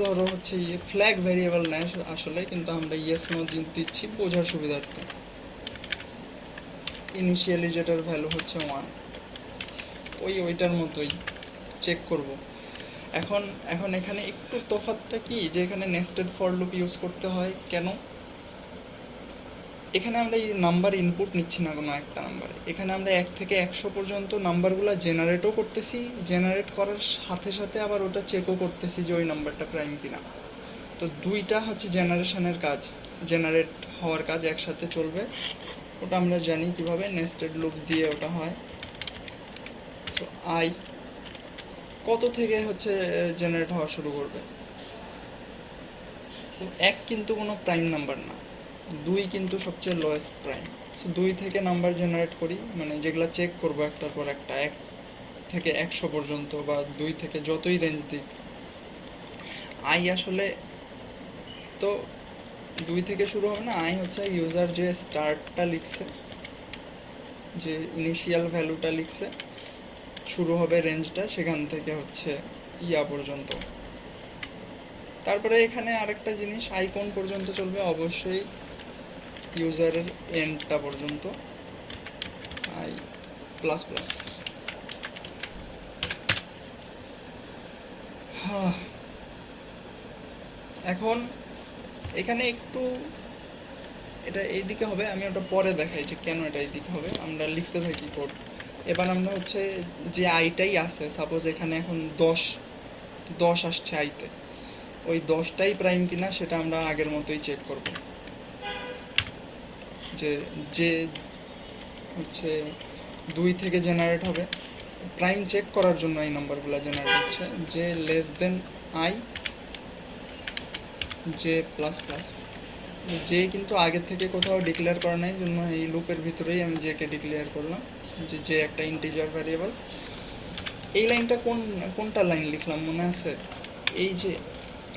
ধরো হচ্ছে ফ্ল্যাগ ভ্যারিয়েবল নেয় আসলে, কিন্তু আমরা ইয়েস নো দিচ্ছি বোঝার সুবিধার্থে। ইনিশিয়ালি যেটার ভ্যালু হচ্ছে 1, ওইটার মতোই চেক করব। এখন এখানে একটু তফাৎটা কি, যে এখানে নেস্টেড ফর লুপ ইউজ করতে হয় কেন? এখানে আমরা এই নাম্বার ইনপুট নিচ্ছি না কোনো একটা নাম্বারে, এখানে আমরা 1 থেকে 100 পর্যন্ত নাম্বারগুলো জেনারেটও করতেছি, জেনারেট করার সাথে সাথে আবার ওটা চেকও করতেছি যে ওই নাম্বারটা প্রাইম কিনা। তো দুইটা হচ্ছে জেনারেশনের কাজ, জেনারেট হওয়ার কাজ একসাথে চলবে। ওটা আমরা জানি কিভাবে, নেস্টেড লুপ দিয়ে ওটা হয়। সো আই কত থেকে হচ্ছে জেনারেট হওয়া শুরু করবে? 1 কিন্তু কোনো প্রাইম নাম্বার না, 2 কিন্তু সবচেয়ে লোয়েস্ট প্রাইম। সো 2 থেকে নাম্বার জেনারেট করি, মানে যেগুলো চেক করবো একটার পর একটা, 1 থেকে 100 পর্যন্ত, বা 2 থেকে যতই রেঞ্জ দিক। আই আসলে তো 2 থেকে শুরু হবে না, আই হচ্ছে ইউজার যে স্টার্টটা লিখছে, যে ইনিশিয়াল ভ্যালুটা লিখছে, শুরু হবে রেঞ্জটা সেখান থেকে হচ্ছে ইয়া পর্যন্ত। তারপরে এখানে আরেকটা জিনিস, আই কোন পর্যন্ত চলবে? অবশ্যই ইউজারের এন্ডটা পর্যন্ত, আই প্লাস প্লাস। এখন এখানে একটু এটা এইদিকে হবে, আমি ওটা পরে দেখাই যে কেন এটা এইদিকে হবে। আমরা লিখতে থাকি কোড। এবার আমরা হচ্ছে যে আইটাই আছে, সাপোজ এখানে এখন 10 আসছে আইতে, ওই 10টাই প্রাইম কিনা সেটা আমরা আগের মতোই চেক করব। যে যে হচ্ছে 2 থেকে জেনারেট হবে, প্রাইম চেক করার জন্য এই নাম্বারগুলো জেনারেট হচ্ছে, যে less than I J plus plus. J কিন্তু আগের থেকে কোথাও ডিক্লেয়ার করা নাই, জন্য এই লুপের ভিতরেই আমি জেকে ডিক্লেয়ার করলাম যে জে একটা ইন্টিজার ভ্যারিয়েবল। এই লাইনটা কোনটা লাইন লিখলাম মনে আছে? এই যে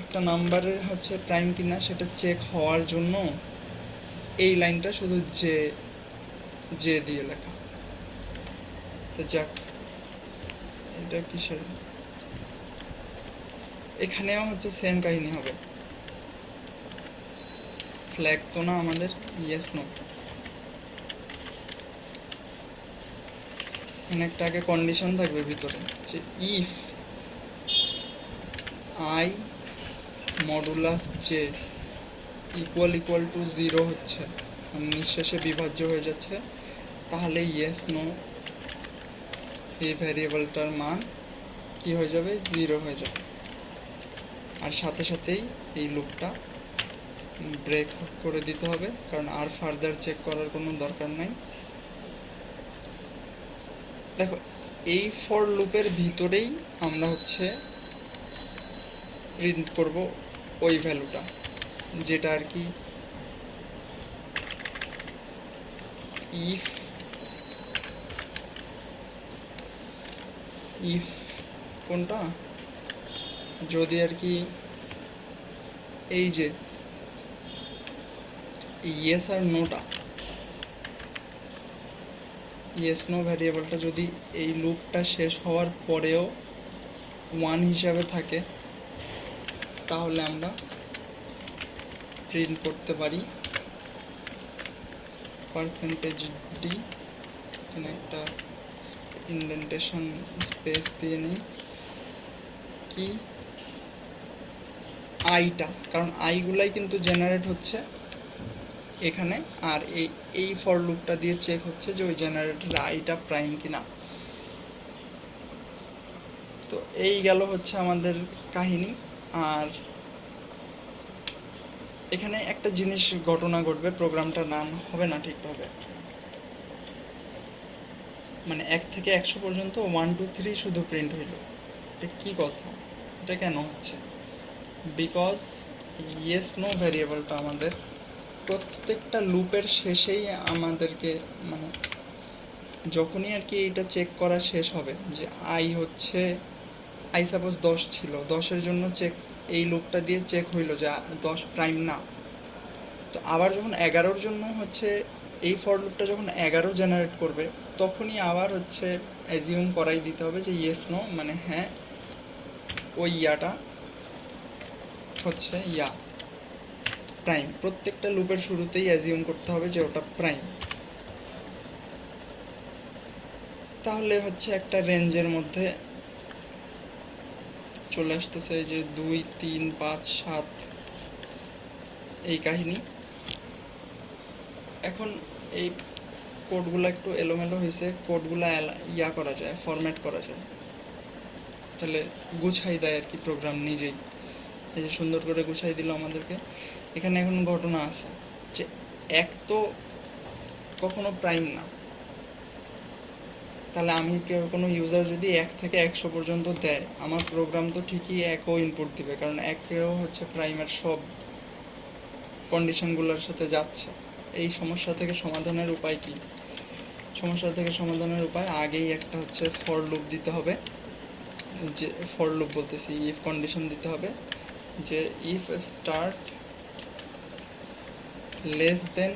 একটা নাম্বারের হচ্ছে প্রাইম কিনা সেটা চেক হওয়ার জন্য এই লাইনটা শুধু জে দিয়ে লেখা। তো যাক, এটা কিসের, এখানেও হচ্ছে সেম কাহিনী হবে। ফ্ল্যাগ তো না আমাদের, ইয়েস নো। এখানে একটা আগে কন্ডিশন থাকবে ভিতরে, যে if I modulus J equal to 0 হচ্ছে, মানে নিঃশেষে বিভাজ্য হয়ে যাচ্ছে, তাহলে ইয়েস নো এই ভ্যারিয়েবলটার মান কি হয়ে যাবে, 0 হয়ে যাবে। আর সাথে সাথেই এই লুপটা ব্রেক করে দিতে হবে, কারণ আর ফার্দার চেক করার কোনো দরকার নাই। দেখো, এই ফর লুপের ভিতরেই আমরা হচ্ছে প্রিন্ট করব ওই ভ্যালুটা, যেটা আর কি ইফ কোনটা, যদি আর কি এই যে ইয়েস আর নোটা, ইয়েস নো ভ্যারিয়েবলটা যদি এই লুপটা শেষ হওয়ার পরেও 1 হিসাবে থাকে, তাহলে আমরা প্রিন্ট করতে পারি %d, এখানে একটা ইনডেন্টেশন স্পেস দিয়ে নিই, কি আইটা, কারণ আইগুলাই কিন্তু জেনারেট হচ্ছে এখানে, আর এই ফর লুপটা দিয়ে চেক হচ্ছে যে ওই জেনারেটেড আইটা প্রাইম কিনা। তো এই গেল হচ্ছে আমাদের কাহিনী। আর এখানে একটা জিনিস ঘটনা ঘটবে, প্রোগ্রামটা রান হবে না ঠিকভাবে, মানে 1 থেকে 100 পর্যন্ত 1 2 3 শুধু প্রিন্ট হইল। এটা কী কথা, এটা কেন হচ্ছে? বিকজ ইয়েস নো ভ্যারিয়েবলটা আমাদের প্রত্যেকটা লুপের শেষেই আমাদেরকে, মানে যখনই আর কি এইটা চেক করা শেষ হবে যে আই হচ্ছে, আই সাপোজ 10 ছিল, 10-এর জন্য চেক, এই লুপটা দিয়ে চেক হইলো যে 10 প্রাইম না, তো আবার যখন 11-র জন্য হচ্ছে এই ফর লুপটা যখন 11 জেনারেট করবে, তখনই আবার হচ্ছে অ্যাজিউম করাই দিতে হবে যে ইয়েস নো, মানে হ্যাঁ ওই ইয়াটা হচ্ছে প্রাইম। প্রত্যেকটা লুপের শুরুতেই অ্যাজিউম করতে হবে যে ওটা প্রাইম। তাহলে হচ্ছে একটা রেঞ্জের মধ্যে চলে আসতেছে যে 2 3 5 7 এই কাহিনী। এখন এই কোডগুলো একটু এলোমেলো হয়েছে, কোডগুলো করা যায়, ফরম্যাট করা যায়, তাহলে গুছাই দেয় আর কি প্রোগ্রাম নিজেই। এই যে সুন্দর করে গুছাই দিল আমাদেরকে। এখানে এখন ঘটনা আছে যে 1 তো কখনো প্রাইম না, তাহলে আমি কোনো ইউজার যদি 1 থেকে 100 পর্যন্ত দেয়, আমার প্রোগ্রাম তো ঠিকই 1ও ইনপুট দিবে, কারণ 1ও হচ্ছে প্রাইমের সব কন্ডিশনগুলোর সাথে যাচ্ছে। এই সমস্যা থেকে সমাধানের উপায় কি? সমস্যা থেকে সমাধানের উপায়, আগেই একটা হচ্ছে ফর লুপ দিতে হবে, যে ফর লুপ বলতেছি, ইফ কন্ডিশন দিতে হবে যে if start less than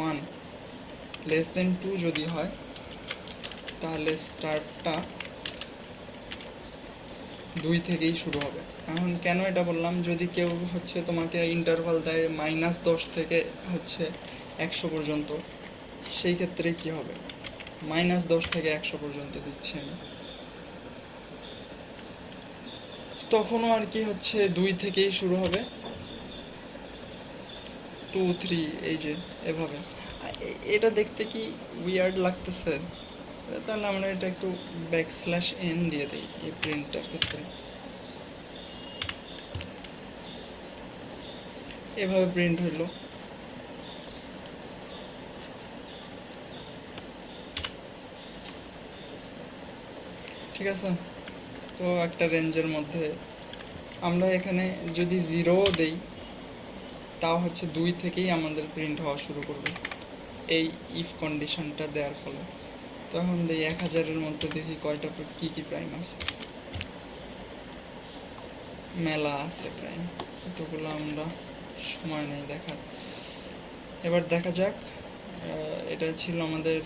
1 less than 2 যদি হয়, তাহলে স্টার্টটা 2 থেকেই শুরু হবে। এখন কেন এটা বললাম, যদি কেউ হচ্ছে তোমাকে ইন্টারভাল দেয় -10 থেকে হচ্ছে 100 পর্যন্ত, সেই ক্ষেত্রে কি হবে? -10 থেকে 100 পর্যন্ত দিচ্ছি আমি, তখনও আর কি হচ্ছে 2 থেকেই শুরু হবে, 2 3 এই যে এভাবে। এটা দেখতে কি উইয়ার্ড লাগতেছে? তাহলে আমরা এটা একটু \n দিয়ে দিই এই প্রিন্টার ক্ষেত্রে। এভাবে প্রিন্ট হইলো। ঠিক আছে, তো একটা রেঞ্জের মধ্যে আমরা এখানে যদি 0 দেই, তাও হচ্ছে 2 থেকেই আমাদের প্রিন্ট হওয়া শুরু করবে এই ইফ কন্ডিশনটা দেওয়ার ফলে। তখন দেই 1000-এর মধ্যে দেখি কয়টা কী কী প্রাইম আছে। মেলা আছে প্রাইম, এতগুলো আমরা সময় নেই দেখার। এবার দেখা যাক, এটা ছিল আমাদের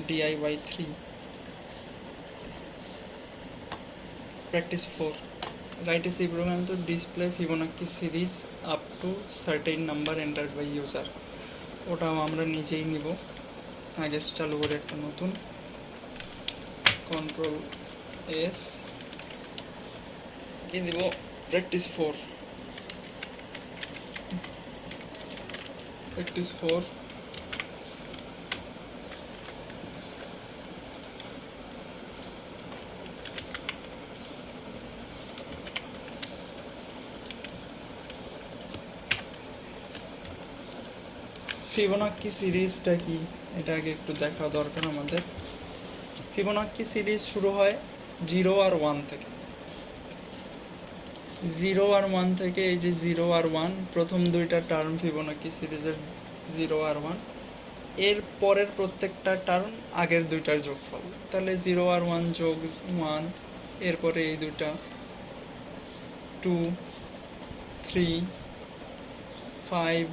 DIY3 practice 4. Write a C program to display Fibonacci series up to certain number entered by user. ওটাও আমরা নিজেই নিব। আগে চালু করে একটা নতুন Ctrl+S কি দিব, practice 4 ফিবোনাক্কি সিরিজটা কি এটা আগে একটু দেখা দরকার আমাদের। ফিবোনাক্কি সিরিজ শুরু হয় 0 আর 1 থেকে। 0 আর 1 থেকে, এই যে 0 আর 1 প্রথম দুইটা টার্ম ফিবোনাক্কি সিরিজের 0 আর 1, এর পরের প্রত্যেকটা টার্ম আগের দুইটার যোগফল। তাহলে 0 আর 1 যোগ 1, এরপরে এই দুইটা 2 3 5,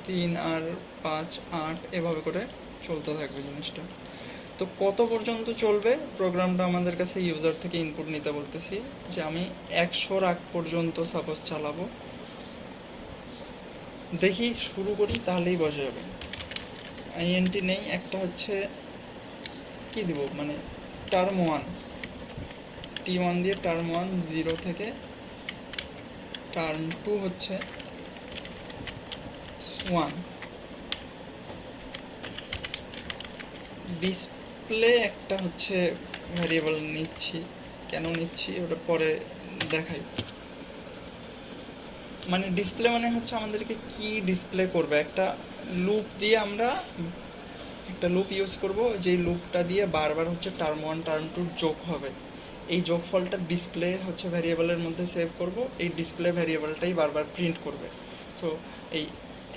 3 আর 5 8, এভাবে করে চলতে থাকবে জিনিসটা। তো কত পর্যন্ত চলবে প্রোগ্রামটা আমাদের কাছে ইউজার থেকে ইনপুট নিতে বলতেছি যে আমি 100 আগ পর্যন্ত সাপোজ চালাবো। দেখি শুরু করি, তাহলেই বোঝা যাবে। INT নেই, একটা হচ্ছে কি দিব, মানে টার্ম 1 T1 দিয়ে টার্ম 1 0 থেকে, টার্ম 2 হচ্ছে 1। ডিসপ্লে একটা হচ্ছে ভ্যারিয়েবল নিচ্ছি, কেন নিচ্ছি ওটা পরে দেখাই। মানে ডিসপ্লে মানে হচ্ছে আমাদেরকে কি ডিসপ্লে করবে, একটা লুপ দিয়ে আমরা একটা লুপ ইউজ করব, যেই লুপটা দিয়ে বারবার হচ্ছে টার্ম 1 টার্ম 2 যোগ হবে। এই যোগফলটা ডিসপ্লে হচ্ছে ভ্যারিয়েবলের মধ্যে সেভ করব, এই ডিসপ্লে ভ্যারিয়েবলটাই বারবার প্রিন্ট করবে। সো এই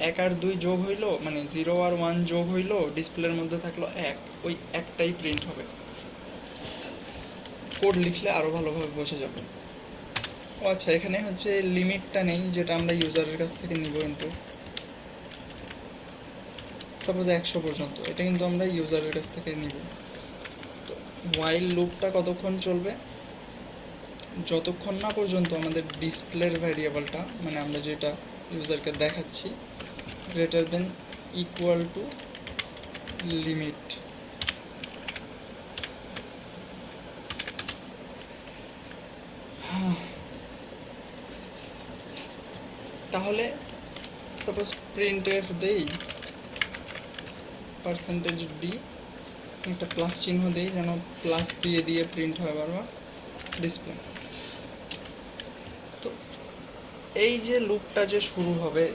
1 আর 2 যোগ হইলো, মানে 0 আর 1 যোগ হইলো, ডিসপ্লের মধ্যে থাকলো 1, ওই একটাই প্রিন্ট হবে। কোড লিখলে আরও ভালোভাবে বোঝা যাবে। ও আচ্ছা, এখানে হচ্ছে লিমিটটা নেই, যেটা আমরা ইউজারের কাছ থেকে নিব ইনপুট। সাপোজ 100 পর্যন্ত, এটা কিন্তু আমরা ইউজারের কাছ থেকে নিব। তো ওয়াইল লুপটা কতক্ষণ চলবে, যতক্ষণ না পর্যন্ত আমাদের ডিসপ্লের ভ্যারিয়েবলটা, মানে আমরা যেটা ইউজারকে দেখাচ্ছি, greater than equal to limit. তাহলে সাপোজ প্রিন্টএফ দেই %d, একটা প্লাস চিহ্ন দেই যেন প্লাস দিয়ে দিয়ে প্রিন্ট হয় বারবার ডিসপ্লে। তো এই যে লুপটা যে শুরু হবে,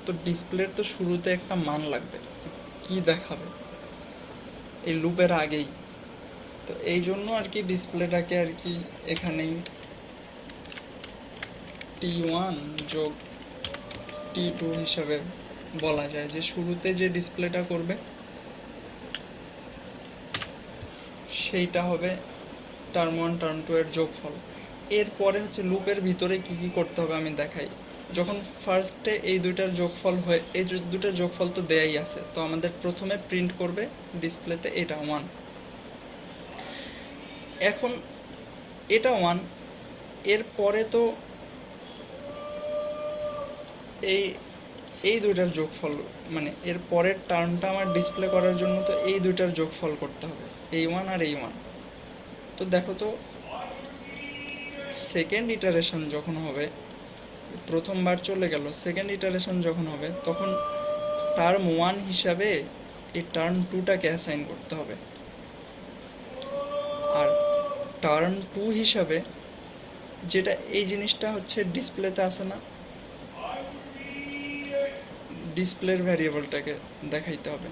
তো ডিসপ্লের তো শুরুতে একটা মান লাগবে, কি দেখাবে এই লুপের আগেই। তো এই জন্য আর কি ডিসপ্লেটাকে আর কি এখানেই T1 যোগ T2 হিসাবে বলা যায়, যে শুরুতে যে ডিসপ্লেটা করবে সেইটা হবে টার্ম 1 টার্ম 2 এর যোগফল। এরপরে হচ্ছে লুপের ভিতরে কি কি করতে হবে আমি দেখাই। যখন ফার্স্টে এই দুইটার যোগফল হয়, এই দুইটার যোগফল তো দেয়াই আছে, তো আমাদের প্রথমে প্রিন্ট করবে ডিসপ্লেতে এটা 1। এখন এটা 1, এরপরে তো এই দুইটার যোগফল, মানে এর পরের টার্মটা আমার ডিসপ্লে করার জন্য তো এই দুইটার যোগফল করতে হবে, এই 1 আর এই 1। তো দেখো তো সেকেন্ড ইটারেশন যখন হবে, প্রথমবার চলে গেল, সেকেন্ড ইটারেশন যখন হবে তখন টার্ম 1 হিসাবে এই টার্ম 2টাকে অ্যাসাইন করতে হবে, আর টার্ম 2 হিসাবে যেটা এই জিনিসটা হচ্ছে ডিসপ্লেতে আসে না, ডিসপ্লের ভ্যারিয়েবলটাকে দেখাইতে হবে,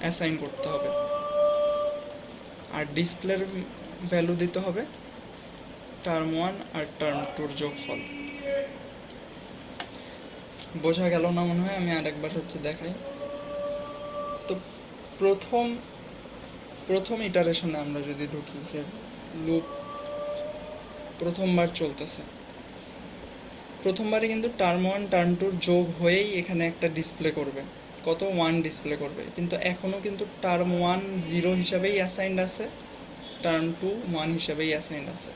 অ্যাসাইন করতে হবে, আর ডিসপ্লের ভ্যালু দিতে হবে টার্ম 1 আর টার্ম 2-র যোগফল। বোঝা গেল না মনে হয়? আমি আরেকবার হচ্ছে দেখাই। তো প্রথম ইটারেশনে আমরা যদি ঢুকি, যে লুপ প্রথমবার চলতেছে, প্রথমবারে কিন্তু টার্ম 1 টার্ম 2-র যোগ হয়েই এখানে একটা ডিসপ্লে করবে, কত 1 ডিসপ্লে করবে, কিন্তু এখনও কিন্তু টার্ম 1 0 হিসাবেই অ্যাসাইন্ড আছে, টার্ম 2 1 হিসাবেই অ্যাসাইন্ড আছে।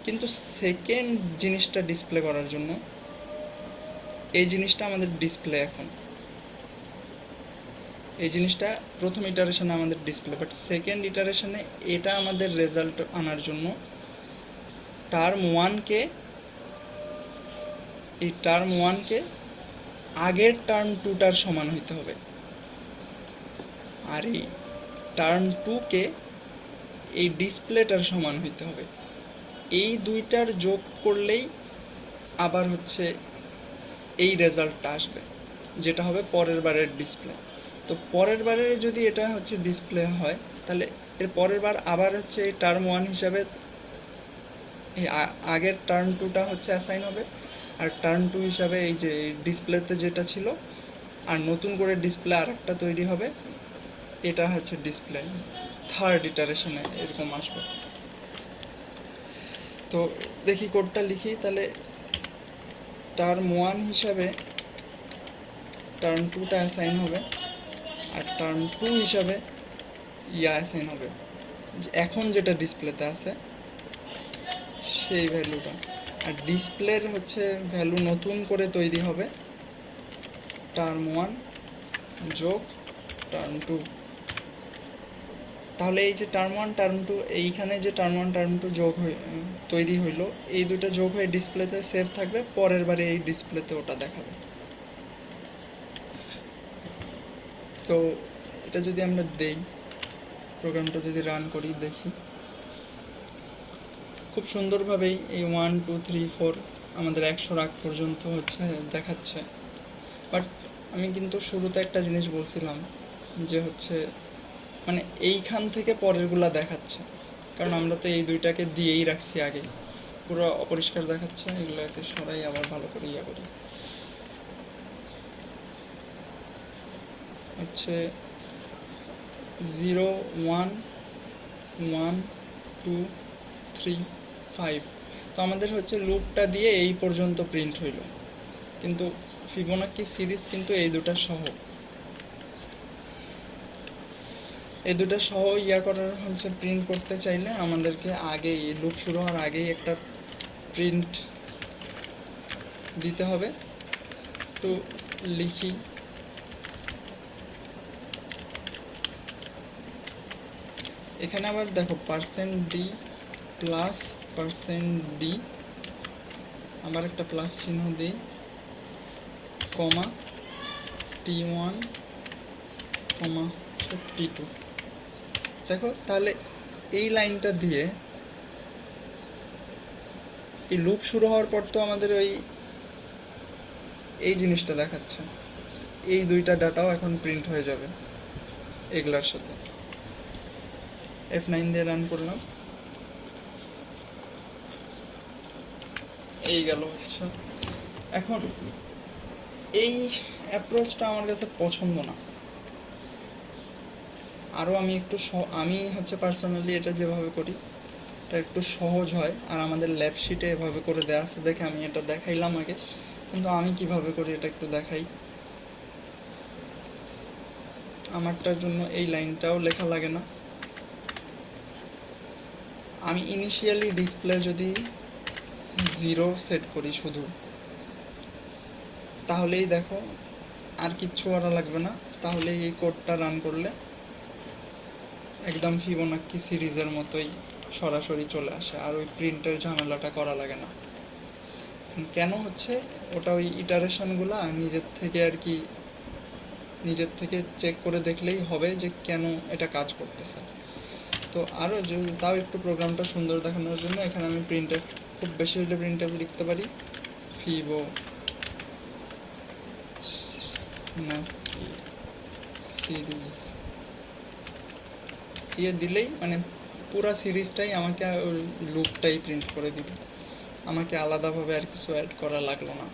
কিন্তু সেকেন্ড জিনিসটা ডিসপ্লে করার জন্য এই জিনিসটা আমাদের ডিসপ্লে, এখন এই জিনিসটা প্রথম ইটারেশনে আমাদের ডিসপ্লে, বাট সেকেন্ড ইটারেশনে এটা আমাদের রেজাল্ট আনার জন্য টার্ম 1কে, এই টার্ম 1কে আগের টার্ম 2টার সমান হইতে হবে, আর এই টার্ম 2কে এই ডিসপ্লেটার সমান হইতে হবে। এই দুইটার যোগ করলেই আবার হচ্ছে এই রেজাল্টটা আসবে, যেটা হবে পরের বারের ডিসপ্লে। তো পরের বারে যদি এটা হচ্ছে ডিসপ্লে হয়, তাহলে এর পরের বার আবার হচ্ছে এই টার্ম 1 হিসাবে এই আগের টার্ম 2টা হচ্ছে অ্যাসাইন হবে, আর টার্ম 2 হিসাবে এই যে ডিসপ্লেতে যেটা ছিল, আর নতুন করে ডিসপ্লে আর একটা তৈরি হবে, এটা হচ্ছে ডিসপ্লে থার্ড ইটারেশনে এরকম আসবে। তো দেখি কোডটা লিখি, তাহলে টার্ম 1 হিসাবে টার্ম 2টা অ্যাসাইন হবে, আর টার্ম 2 হিসাবে অ্যাসাইন হবে, এখন যেটা ডিসপ্লেতে আছে সেই ভ্যালুটা, আর ডিসপ্লের হচ্ছে ভ্যালু নতুন করে তৈরি হবে টার্ম 1 যোগ টার্ম 2। তাহলে এই যে টার্ম 1 টার্ম 2, এইখানে যে টার্ম 1 টার্ম 2 যোগ তৈরি হইলো, এই দুটো যোগ হয়ে ডিসপ্লেতে সেভ থাকবে, পরের বারে এই ডিসপ্লেতে ওটা দেখাবে। তো এটা যদি আমরা দেই, প্রোগ্রামটা যদি রান করি, দেখি খুব সুন্দরভাবেই এই 1 2 3 4 আমাদের 100 আগ পর্যন্ত হচ্ছে দেখাচ্ছে। বাট আমি কিন্তু শুরুতে একটা জিনিস বলছিলাম যে হচ্ছে মানে এইখান থেকে পরেরগুলা দেখাচ্ছে, কারণ আমরা তো এই দুইটাকে দিয়েই রাখছি আগে, পুরো অপরিষ্কার দেখাচ্ছে। এগুলোকে সরাই আবার ভালো করে করি, হচ্ছে 0 1 1 2 3 5। তো আমাদের হচ্ছে লুপটা দিয়ে এই পর্যন্ত প্রিন্ট হইল, কিন্তু ফিবোনাকি সিরিজ কিন্তু এই দুটা সহ, এই দুটো সহ করার হচ্ছে প্রিন্ট করতে চাইলে আমাদেরকে আগেই লুপ শুরু হওয়ার আগেই একটা প্রিন্ট দিতে হবে। তো লিখি এখানে আবার দেখো %d প্লাস %d, আবার একটা প্লাস চিহ্ন দিই, কমা t1 কমা t2। দেখো তাহলে এই লাইনটা দিয়ে এই লুপ শুরু হওয়ার পর তো আমাদের এই জিনিসটা দেখাচ্ছে, এই দুইটা ডাটাও এখন প্রিন্ট হয়ে যাবে এগুলার সাথে। F9 দিয়ে রান করলাম, এই গেল হচ্ছে। এখন এই অ্যাপ্রোচটা আমার কাছে পছন্দ না, আরও আমি একটু আমি হচ্ছে পার্সোনালি এটা যেভাবে করি এটা একটু সহজ হয়, আর আমাদের ল্যাব শিটে এভাবে করে দেওয়া আছে দেখে আমি এটা দেখাইলাম আগে, কিন্তু আমি কিভাবে করি এটা একটু দেখাই। আমারটার জন্য এই লাইনটাও লেখা লাগে না। আমি ইনিশিয়ালি ডিসপ্লে যদি 0 সেট করি শুধু, তাহলেই দেখো আর কিচ্ছু করা লাগবে না, তাহলে এই কোডটা রান করলে একদম ফিবোনাকি সিরিজের মতোই সরাসরি চলে আসে, আর ওই প্রিন্টের ঝামেলাটা করা লাগে না। কেন হচ্ছে ওটা ওই ইটারেশনগুলো নিজের থেকে আর কি নিজের থেকে চেক করে দেখলেই হবে যে কেন এটা কাজ করতেছে। তো আরও তাও একটু প্রোগ্রামটা সুন্দর দেখানোর জন্য এখানে আমি প্রিন্টএফ, খুব বেশি হলে প্রিন্টএফ লিখতে পারি ফিবো না সিরিজ দিয়ে দিলেই মানে পুরা সিরিজটাই আমাকে লুপটাই প্রিন্ট করে দিবে, আমাকে আলাদাভাবে আর কিছু অ্যাড করা লাগলো না।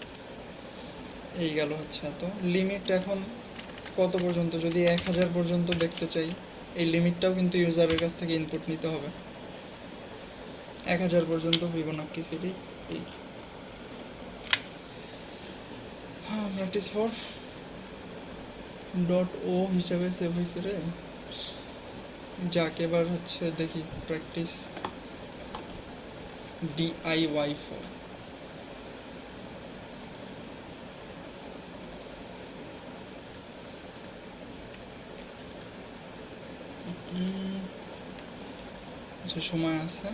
এই গেল হচ্ছে এত লিমিট। এখন কত পর্যন্ত, যদি 1000 পর্যন্ত দেখতে চাই, এই লিমিটটাও কিন্তু ইউজারের কাছ থেকে ইনপুট নিতে হবে। 1000 পর্যন্ত ফিবোনাক্কি সিরিজ এই প্র্যাকটিস ফর .o হিসাবে সেভ হয়েছে রে। যাক এবার হচ্ছে দেখি প্র্যাকটিস DIY4। যে সময় আছে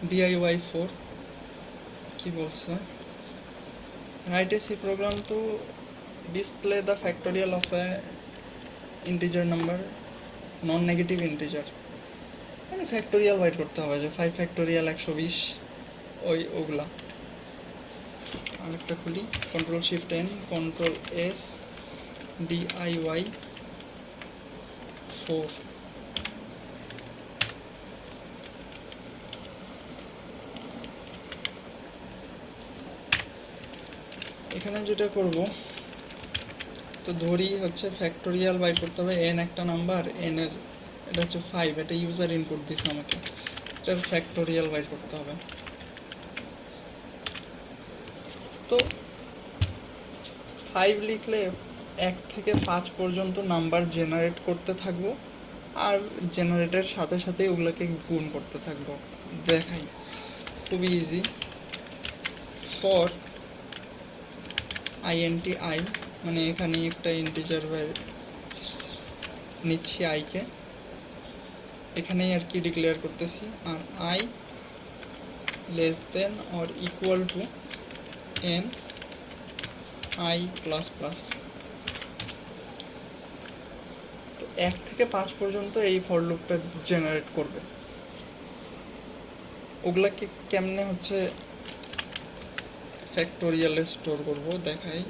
DIY4 কি বলছে, write a C program to display the factorial of a integer number, non negative integer, মানে ফ্যাক্টোরিয়াল বাইট করতে হবে, যে 5 ফ্যাক্টোরিয়াল 120 ওগুলা। আরেকটা খুলি, Ctrl+Shift+N Ctrl+S DIY4। এখানে যেটা করব, তো ধরি হচ্ছে ফ্যাক্টোরিয়াল বাইট করতে হবে, n একটা নাম্বার, n এর এটা হচ্ছে 5, এটা ইউজার ইনপুট দিছে আমাকে, এটার ফ্যাক্টোরিয়াল বাইট করতে হবে। তো 5 লিখলে 1 থেকে 5 পর্যন্ত নাম্বার জেনারেট করতে থাকবো, আর জেনারেটের সাথে সাথে ওগুলোকে গুণ করতে থাকবো। দেখাই, খুবই ইজি। ফর int I, মানে এখানে একটা ইন্টিজার নিচ্ছি আইকে, এখানেই আর কি ডিক্লেয়ার করতেছি, আর I less than or equal to n I plus plus. তো 1 থেকে 5 পর্যন্ত এই ফর লুপটা জেনারেট করবে। ওগুলাকে কেমনে হচ্ছে ফ্যাক্টোরিয়ালে স্টোর করব দেখাই।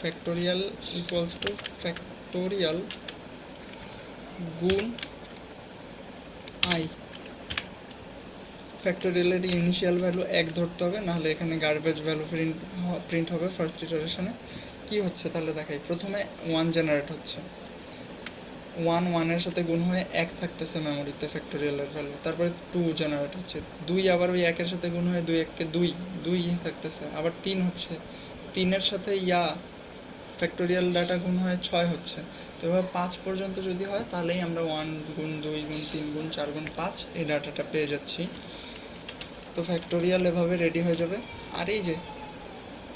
ফ্যাক্টোরিয়াল ইকুয়ালস টু ফ্যাক্টোরিয়াল গুণ I। ফ্যাক্টোরিয়ালের ইনিশিয়াল ভ্যালু 1 ধরতে হবে, নাহলে এখানে গার্বেজ ভ্যালু প্রিন্ট হবে ফার্স্ট ইটারেশনে। কি হচ্ছে তাহলে দেখাই, প্রথমে 1 জেনারেট হচ্ছে, 1 এর সাথে গুণ হয়ে 1 থাকতেছে মেমোরিতে ফ্যাক্টোরিয়ালের ভ্যালু, তারপরে 2 জেনারেট হচ্ছে, 2 আবার ওই 1 এর সাথে গুণ হয়ে 2 1 কে 2 থাকতেছে, আবার 3 হচ্ছে, 3 এর সাথে ফ্যাক্টোরিয়াল ডাটা গুণ হয়ে 6 হচ্ছে। তো এবার 5 পর্যন্ত যদি হয় তাহলেই আমরা 1 গুণ 2 গুণ 3 গুণ 4 গুণ 5 এই ডাটাটা পেয়ে যাচ্ছি। তো ফ্যাক্টোরিয়াল এভাবে রেডি হয়ে যাবে। আর এই যে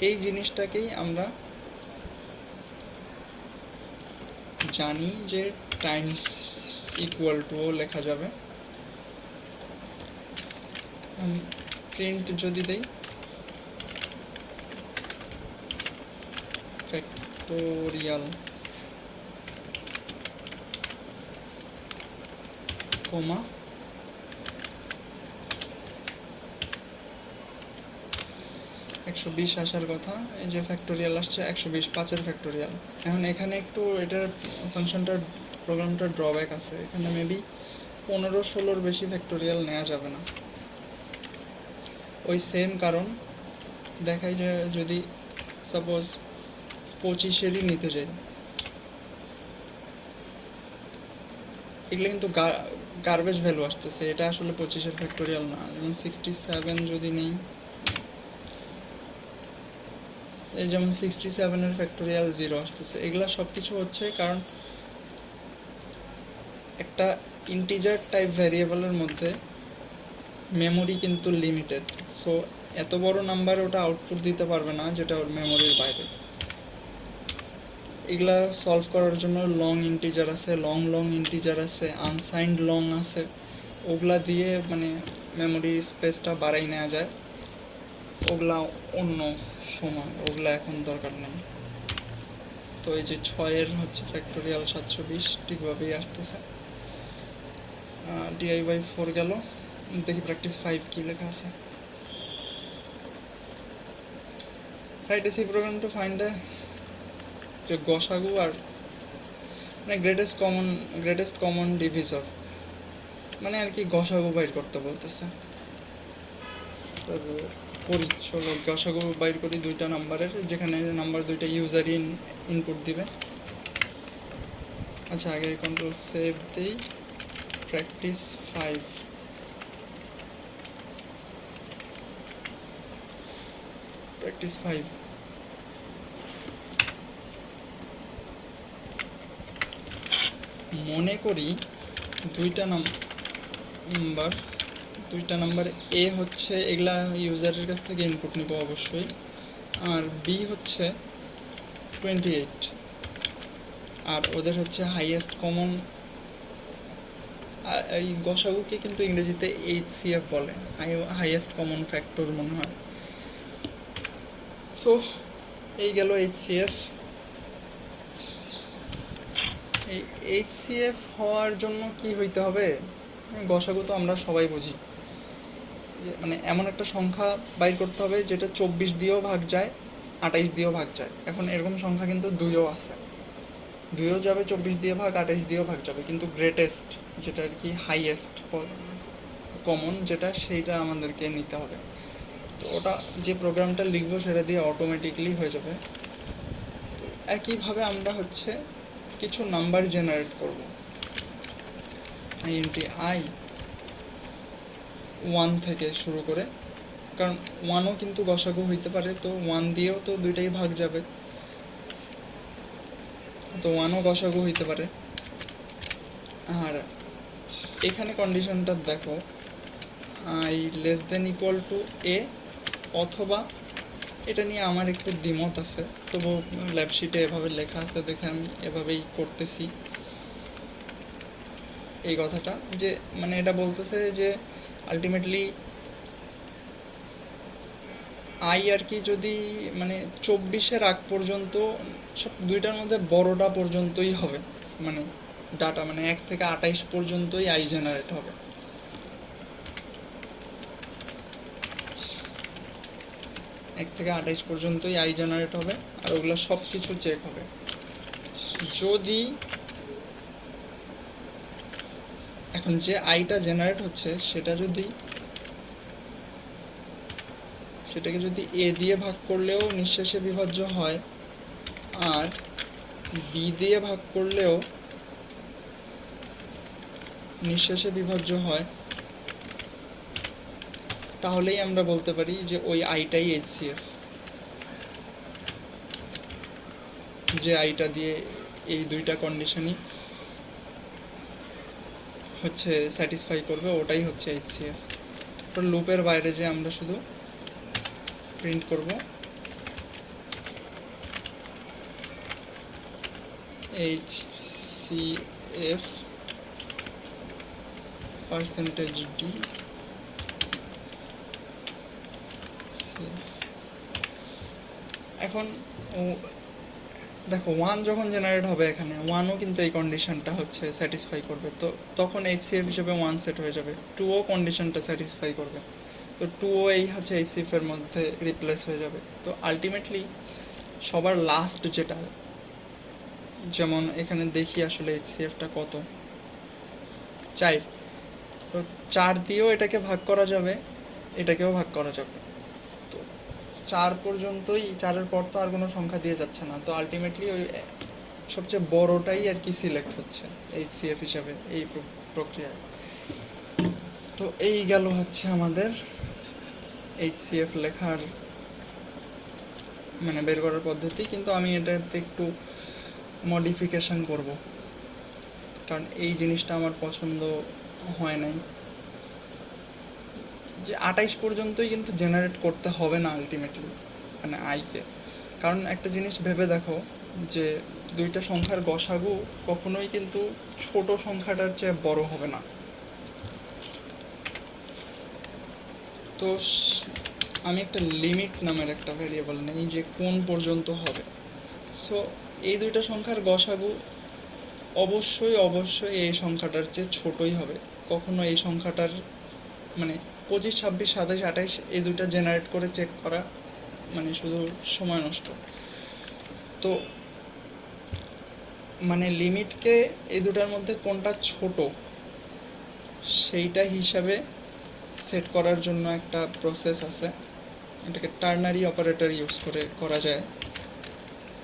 এই জিনিসটাকেই আমরা জানি যে টাইমস ইকুয়াল টুও লেখা যাবে। প্রিন্ট যদি দেই ফ্যাক্টোরিয়াল কমা 120 আসার কথা, এই যে ফ্যাক্টোরিয়াল আসছে 120, 5-এর ফ্যাক্টোরিয়াল। এখন এখানে একটু এটার ফাংশনটার প্রোগ্রামটার ড্রব্যাক আছে, এখানে মেবি 15-16-র বেশি ফ্যাক্টোরিয়াল নেওয়া যাবে না। ওই সেম কারণ দেখাই, যে যদি সাপোজ 25-এরই নিতে যাই, এগুলো কিন্তু গার্বেজ ভ্যালু আসতেছে, এটা আসলে 25-এর ফ্যাক্টোরিয়াল না। যেমন 67 যদি নেই, এই যেমন 67-এর ফ্যাক্টোরিয়াল 0 আসতেছে। এগুলা সব কিছু হচ্ছে কারণ একটা ইন্টিজার টাইপ ভ্যারিয়েবলের মধ্যে মেমোরি কিন্তু লিমিটেড, সো এত বড় নাম্বার ওটা আউটপুট দিতে পারবে না যেটা ওর মেমোরির বাইরে। এগুলা সলভ করার জন্য লং ইন্টিজার আছে, লং ইন্টিজার আছে, আনসাইন্ড লং আছে, ওগুলা দিয়ে মানে মেমোরি স্পেসটা বাড়াই নেওয়া যায়, ওগুলা অন্য সময়, ওগুলা এখন দরকার নেই। তো এই যে 6-এর হচ্ছে ফ্যাক্টোরিয়াল 720 ঠিকভাবেই আসতেছে। DI/4 গেল, দেখি প্র্যাকটিস 5 কি লেখা আছে। Write a C program to find the যে গসাগু আর মানে গ্রেটেস্ট কমন ডিভিজর, মানে আর কি গসাগু বাইর করতে বলতেছে। তো করি, চলো গসাগু বাইর করি দুইটা নাম্বারের, যেখানে নাম্বার দুইটা ইউজার ইনপুট দিবে। আচ্ছা আগে কন্ট্রোল সেভ দিই, প্র্যাকটিস 5। প্র্যাকটিস 5 মনে করি দুইটা নাম্বার এ হচ্ছে এগুলা ইউজারের কাছ থেকে ইনপুট নিব অবশ্যই, আর বি হচ্ছে 28, আর ওদের হচ্ছে হাইয়েস্ট কমন। এই গসাগুকে কিন্তু ইংরেজিতে HCF বলে, হাইয়েস্ট কমন ফ্যাক্টর মনে হয়। তো এই গেল HCF। এই HCF হওয়ার জন্য কি হইতে হবে, গসাগু তো আমরা সবাই বুঝি, মানে এমন একটা সংখ্যা বাইর করতে হবে যেটা 24 দিয়েও ভাগ যায়, 28 দিয়েও ভাগ যায়। এখন এরকম সংখ্যা কিন্তু 2ও আছে, 2ও যাবে 24 দিয়ে ভাগ, 28 দিয়েও ভাগ যাবে, কিন্তু গ্রেটেস্ট যেটা আর কি হাইয়েস্ট কমন যেটা, সেইটা আমাদেরকে নিতে হবে। তো ওটা যে প্রোগ্রামটা লিখবো সেটা দিয়ে অটোমেটিকলি হয়ে যাবে। তো একইভাবে আমরা হচ্ছে কিছু নাম্বার জেনারেট করব, i 1 থেকে শুরু করে, কারণ 1ও কিন্তু গসাগু হইতে পারে, তো 1 দিয়েও তো দুইটাই ভাগ যাবে, তো 1ও গসাগু হইতে পারে। আর এখানে কন্ডিশনটা দেখো, i <= a, অথবা এটা নিয়ে আমার একটু দ্বিমত আছে, তবু ল্যাবশিটে এভাবে লেখা আছে দেখে আমি এভাবেই করতেছি এই কথাটা, যে মানে এটা বলতেছে যে আলটিমেটলি আর কি যদি মানে 24-এর আগ পর্যন্ত সব দুইটার মধ্যে বড়টা পর্যন্তই হবে, মানে ডাটা মানে 1 থেকে 28 পর্যন্তই জেনারেট হবে। 1 থেকে 28 পর্যন্তই জেনারেট হবে, আর ওগুলো সব কিছু চেক হবে। যদি এখন যে আইটা জেনারেট হচ্ছে সেটাকে যদি এ দিয়ে ভাগ করলেও নিঃশেষে বিভাজ্য হয়, আর বি দিয়ে ভাগ করলেও নিঃশেষে বিভাজ্য হয়, তাহলেই আমরা বলতে পারি যে ওই আইটাই HCF, যে আইটা দিয়ে এই দুইটা কন্ডিশনই হচ্ছে স্যাটিসফাই করবে, ওটাই হচ্ছে HCF। তো লুপের বাইরে যে আমরা শুধু প্রিন্ট করব HCF %d। এখন দেখো 1 যখন জেনারেট হবে, এখানে 1ও কিন্তু এই কন্ডিশনটা হচ্ছে স্যাটিসফাই করবে, তো তখন HCF হিসেবে 1 সেট হয়ে যাবে। 2ও কন্ডিশনটা স্যাটিসফাই করবে, তো 2ও এই হচ্ছে HCF এর মধ্যে রিপ্লেস হয়ে যাবে। তো আলটিমেটলি সবার লাস্ট যেটা, যেমন এখানে দেখি আসলে HCFটা কত, 4, তো 4 দিয়েও এটাকে ভাগ করা যাবে, এটাকেও ভাগ করা যাবে। তো 4 পর্যন্তই, 4-এর পর তো আর কোনো সংখ্যা দিয়ে যাচ্ছে না, তো আলটিমেটলি ওই সবচেয়ে বড়টাই আর কি সিলেক্ট হচ্ছে HCF হিসাবে এই প্রক্রিয়ায়। তো এই গেল হচ্ছে আমাদের HCF লেখার মানে বের করার পদ্ধতি, কিন্তু আমি এটাতে একটু মডিফিকেশন করব, কারণ এই জিনিসটা আমার পছন্দ হয় নাই, যে 28 পর্যন্তই কিন্তু জেনারেট করতে হবে না আলটিমেটলি মানে আইকে। কারণ একটা জিনিস ভেবে দেখো, যে দুইটা সংখ্যার গসাগু কখনোই কিন্তু ছোট সংখ্যাটার চেয়ে বড় হবে না, তো আমি একটা লিমিট নামের একটা ভ্যারিয়েবল নেই যে কোন পর্যন্ত হবে। সো এই দুইটা সংখ্যার গসাগু অবশ্যই অবশ্যই এই সংখ্যাটার চেয়ে ছোটই হবে। কখনো এই সংখ্যাটার মানে 25, 26, 27, 28 এই দুইটা জেনারেট করে চেক করা মানে শুধু সময় নষ্ট। তো মানে লিমিটকে এই দুটার মধ্যে কোনটা ছোট সেইটা হিসাবে সেট করার জন্য একটা প্রসেস আছে, এটাকে টার্নারি অপারেটর ইউজ করে করা যায়।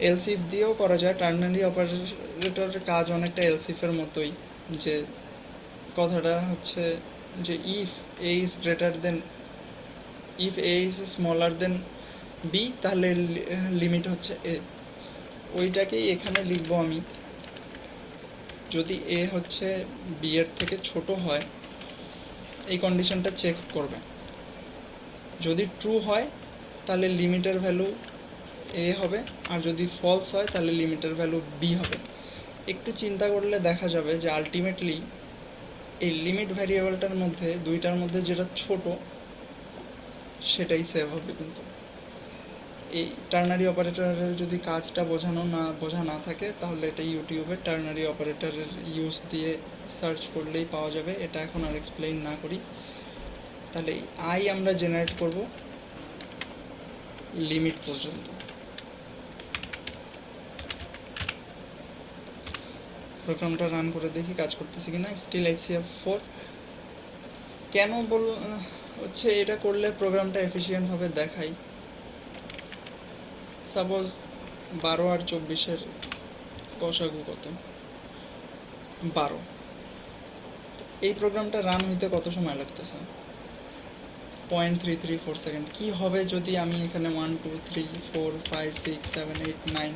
এলসিফ দিয়েও করা যায়। টার্নারি অপারেটরের কাজ অনেকটা এলসিফের মতোই, যে কথাটা হচ্ছে যে if A is greater than, if A is smaller than B, তাহলে লিমিট হচ্ছে এ। ওইটাকেই এখানে লিখবো আমি। যদি এ হচ্ছে বি এর থেকে ছোট হয় এই কন্ডিশনটা চেক করবে। যদি ট্রু হয় তাহলে লিমিটের ভ্যালু এ হবে, আর যদি ফলস হয় তাহলে লিমিটের ভ্যালু বি হবে। একটু চিন্তা করলে দেখা যাবে যে আলটিমেটলি এই লিমিট ভ্যারিয়েবলটার মধ্যে দুইটার মধ্যে যেটা ছোট সেটাই সেভ হবে। কিন্তু এই টার্নারি অপারেটরের যদি কাজটা বোঝা না থাকে তাহলে এটা ইউটিউবে টার্নারি অপারেটরের ইউজ দিয়ে সার্চ করলেই পাওয়া যাবে। এটা এখন আর এক্সপ্লেইন না করি। তাহলে আই আমরা জেনারেট করব লিমিট পর্যন্ত। প্রোগ্রামটা রান করে দেখি কাজ করতেছে কিনা। স্টিল ICF4 কেন হচ্ছে এটা করলে প্রোগ্রামটা এফিশিয়েন্ট হবে দেখাই। সাপোজ 12 আর 24-এর গসাগু কত? 12। এই প্রোগ্রামটা রান হইতে কত সময় লাগতেছে? 0.334 সেকেন্ড। কি হবে যদি আমি এখানে 1 2 3 4 5 6 7 8 9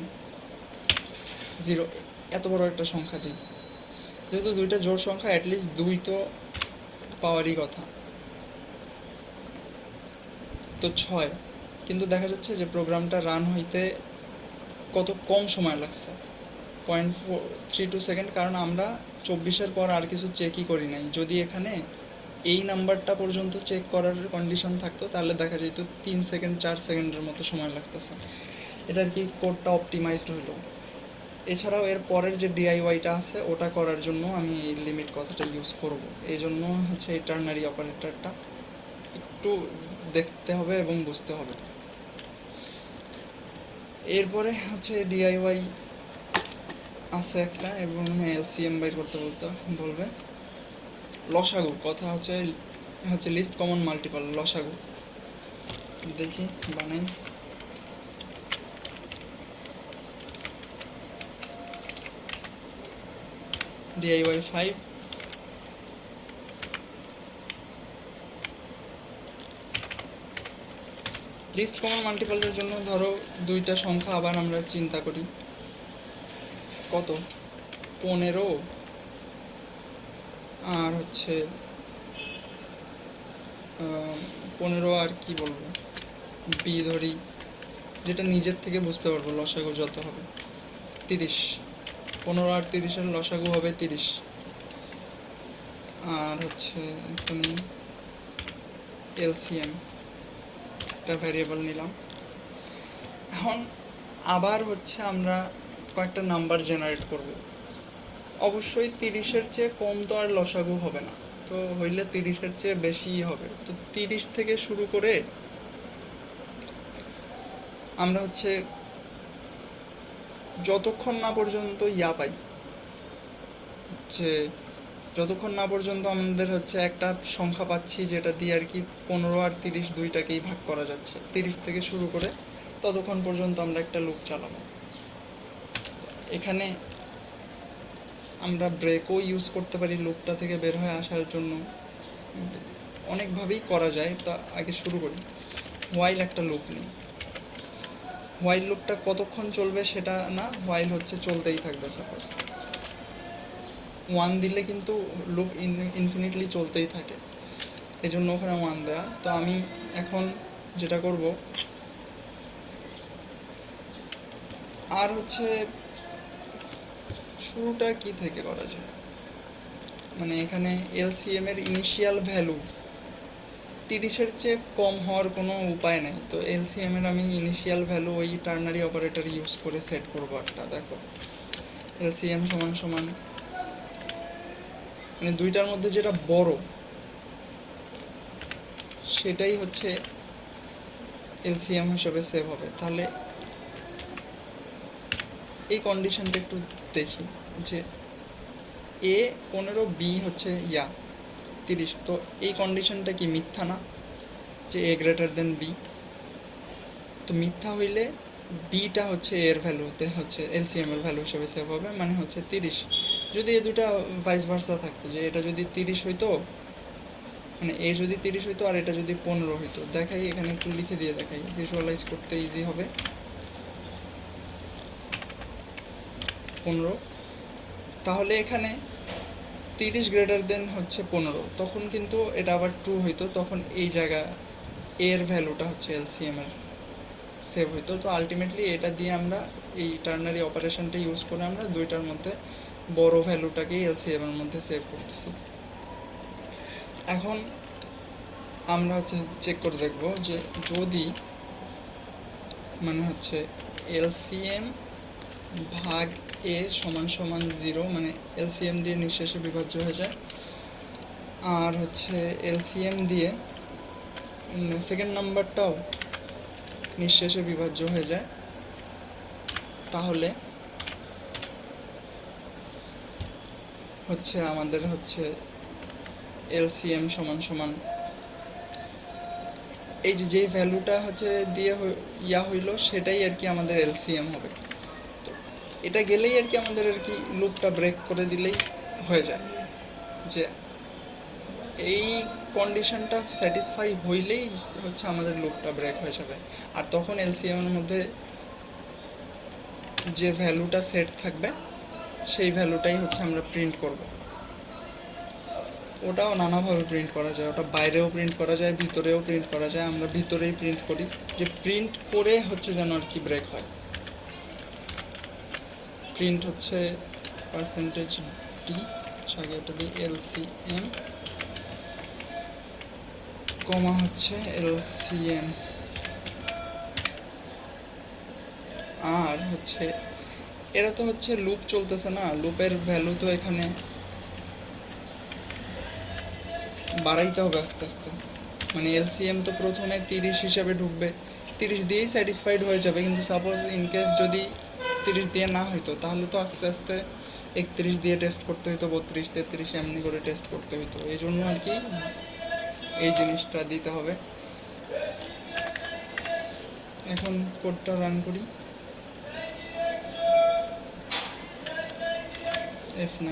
0 এত বড় একটা সংখ্যা দিই? যেহেতু দুইটা জোড় সংখ্যা, অ্যাটলিস্ট 2 তো পাওয়ারই কথা, তো 6। কিন্তু দেখা যাচ্ছে যে প্রোগ্রামটা রান হইতে কত কম সময় লাগছে, 0.32 সেকেন্ড। কারণ আমরা 24-এর পর আর কিছু চেকই করি নাই। যদি এখানে এই নাম্বারটা পর্যন্ত চেক করার কন্ডিশন থাকতো তাহলে দেখা যেত 3 সেকেন্ড 4 সেকেন্ডের মতো সময় লাগতেছে। এটা আর কি কোডটা অপটিমাইজড হইলো। এছাড়াও এর পরের যে ডিআইওয়াইটা আছে ওটা করার জন্য আমি এই লিমিট কথাটা ইউজ করব। এই জন্য হচ্ছে এই টার্নারি অপারেটরটা একটু দেখতে হবে এবং বুঝতে হবে। এরপরে হচ্ছে ডিআইওয়াই আছে একটা, এবং এলসিএম বাইর করতে বলবে। লসাগু কথা হচ্ছে লিস্ট কমন মাল্টিপল লসাগু। দেখি বানাই। DIY5 লিস্ট কমন মাল্টিপলের জন্য ধরো দুইটা সংখ্যা আবার আমরা চিন্তা করি। কত? 15 আর হচ্ছে 15 আর কি বলবো, বি ধরি, যেটা নিজের থেকে বুঝতে পারবো লসাগু যত হবে 30। 15 আর 30-এর লসাগু হবে 30। আর হচ্ছে তুমি এলসিএম একটা ভ্যারিয়েবল নিলাম। এখন আবার হচ্ছে আমরা কয়েকটা নাম্বার জেনারেট করব। অবশ্যই 30-এর চেয়ে কম তো আর লসাগু হবে না, তো হইলে 30-এর চেয়ে বেশিই হবে। তো 30 থেকে শুরু করে আমরা হচ্ছে যতক্ষণ না পর্যন্ত পাই, যে যতক্ষণ না পর্যন্ত আমাদের হচ্ছে একটা সংখ্যা পাচ্ছি যেটা দিয়ে আর কি 15 আর 30 দুইটাকেই ভাগ করা যাচ্ছে, 30 থেকে শুরু করে ততক্ষণ পর্যন্ত আমরা একটা লুপ চালাবো। এখানে আমরা ব্রেকও ইউজ করতে পারি লুপটা থেকে বের হয়ে আসার জন্য, অনেকভাবেই করা যায়। তা আগে শুরু করি। হোয়াইল একটা লুপ নিই। হোয়াইল লুপটা কতক্ষণ চলবে সেটা না, হোয়াইল হচ্ছে চলতেই থাকবে। সাপোজ 1 দিলে কিন্তু লুপ ইনফিনিটলি চলতেই থাকে, এই জন্য ওখানে 1 দেওয়া। তো আমি এখন যেটা করব, আর হচ্ছে শুরুটা কি থেকে করা যায়, মানে এখানে এলসিএম এর ইনিশিয়াল ভ্যালু 30-এর চেয়ে কম হওয়ার কোনো উপায় নেই। তো এলসিএম এর আমি ইনিশিয়াল ভ্যালু ওই টার্নারি অপারেটর ইউজ করে সেট করবো একটা। দেখো এলসিএম সমান সমান মানে দুইটার মধ্যে যেটা বড় সেটাই হচ্ছে এলসিএম হিসেবে সেভ হবে। তাহলে এই কন্ডিশনটা একটু দেখি যে এ 15 বি হচ্ছে 30, তো এই কন্ডিশনটা কি মিথ্যা না, যে এ গ্রেটার দেন বি? তো মিথ্যা হইলে বিটা হচ্ছে এর ভ্যালুতে হচ্ছে এলসিএম এর ভ্যালু হিসেবে সেভ হবে, মানে হচ্ছে 30। যদি এই দুটা ভাইস ভার্সা থাকতো, যে এটা যদি 30 হইতো, মানে এ যদি 30 হইতো আর এটা যদি 15 হইতো, দেখাই এখানে একটু লিখে দিয়ে দেখাই, ভিজুয়ালাইজ করতে ইজি হবে। 15, তাহলে এখানে 30 গ্রেটার দেন হচ্ছে 15, তখন কিন্তু এটা আবার ট্রু হইতো, তখন এই জায়গা এর ভ্যালুটা হচ্ছে এলসিএম এর সেভ হইতো। তো আলটিমেটলি এটা দিয়ে আমরা এই টার্নারি অপারেশনটা ইউজ করে আমরা দুইটার মধ্যে বড় ভ্যালুটাকে এলসিএম এর মধ্যে সেভ করতেছি। এখন আমরা হচ্ছে চেক করে দেখব যে যদি মানে হচ্ছে এলসিএম ভাগ এ সমান সমান 0, মানে এলসিএম দিয়ে নিঃশেষে বিভাজ্য হয়ে যায়, আর হচ্ছে এলসিএম দিয়ে সেকেন্ড নাম্বারটাও নিঃশেষে বিভাজ্য হয়ে যায়, তাহলে হচ্ছে আমাদের হচ্ছে এলসিএম সমান সমান এই যে যেই ভ্যালুটা হচ্ছে দিয়ে হইল সেটাই আর কি আমাদের এলসিএম হবে। তো এটা গেলেই আর কি আমাদের আর কি লুপটা ব্রেক করে দিলেই হয়ে যায়, যে এই কন্ডিশনটা স্যাটিসফাই হইলেই হচ্ছে আমাদের লুপটা ব্রেক হয়ে যাবে। আর তখন এলসিএম এর মধ্যে যে ভ্যালুটা সেট থাকবে সেই ভ্যালুটাই হচ্ছে আমরা প্রিন্ট করব। ওটাও নানাভাবে প্রিন্ট করা যায়, ওটা বাইরেও প্রিন্ট করা যায়, ভিতরেও প্রিন্ট করা যায়। আমরা ভিতরেই প্রিন্ট করি, যে প্রিন্ট করে হচ্ছে যেন আর কি ব্রেক হয়। প্রিন্ট হচ্ছে পার্সেন্টেজ ডি, আগে এটা দিই এলসিএম কমা হচ্ছে এলসিএম, আর হচ্ছে এরা তো হচ্ছে লুপ চলতেছে না, লুপের ভ্যালু তো এখানে বাড়াইতে হবে আস্তে আস্তে। মানে এলসিএম তো প্রথমে 30 হিসাবে ঢুকবে, 30 দিয়েই স্যাটিসফাইড হয়ে যাবে, কিন্তু সাপোজ ইনকেস যদি 30 দিয়ে না হইতো, তাহলে তো আস্তে আস্তে 31 দিয়ে টেস্ট করতে হইতো, 32, 33 এমনি করে টেস্ট করতে হইতো। এই জন্য আর কি এই জিনিসটা দিতে হবে। এখন কোডটা রান করি, F9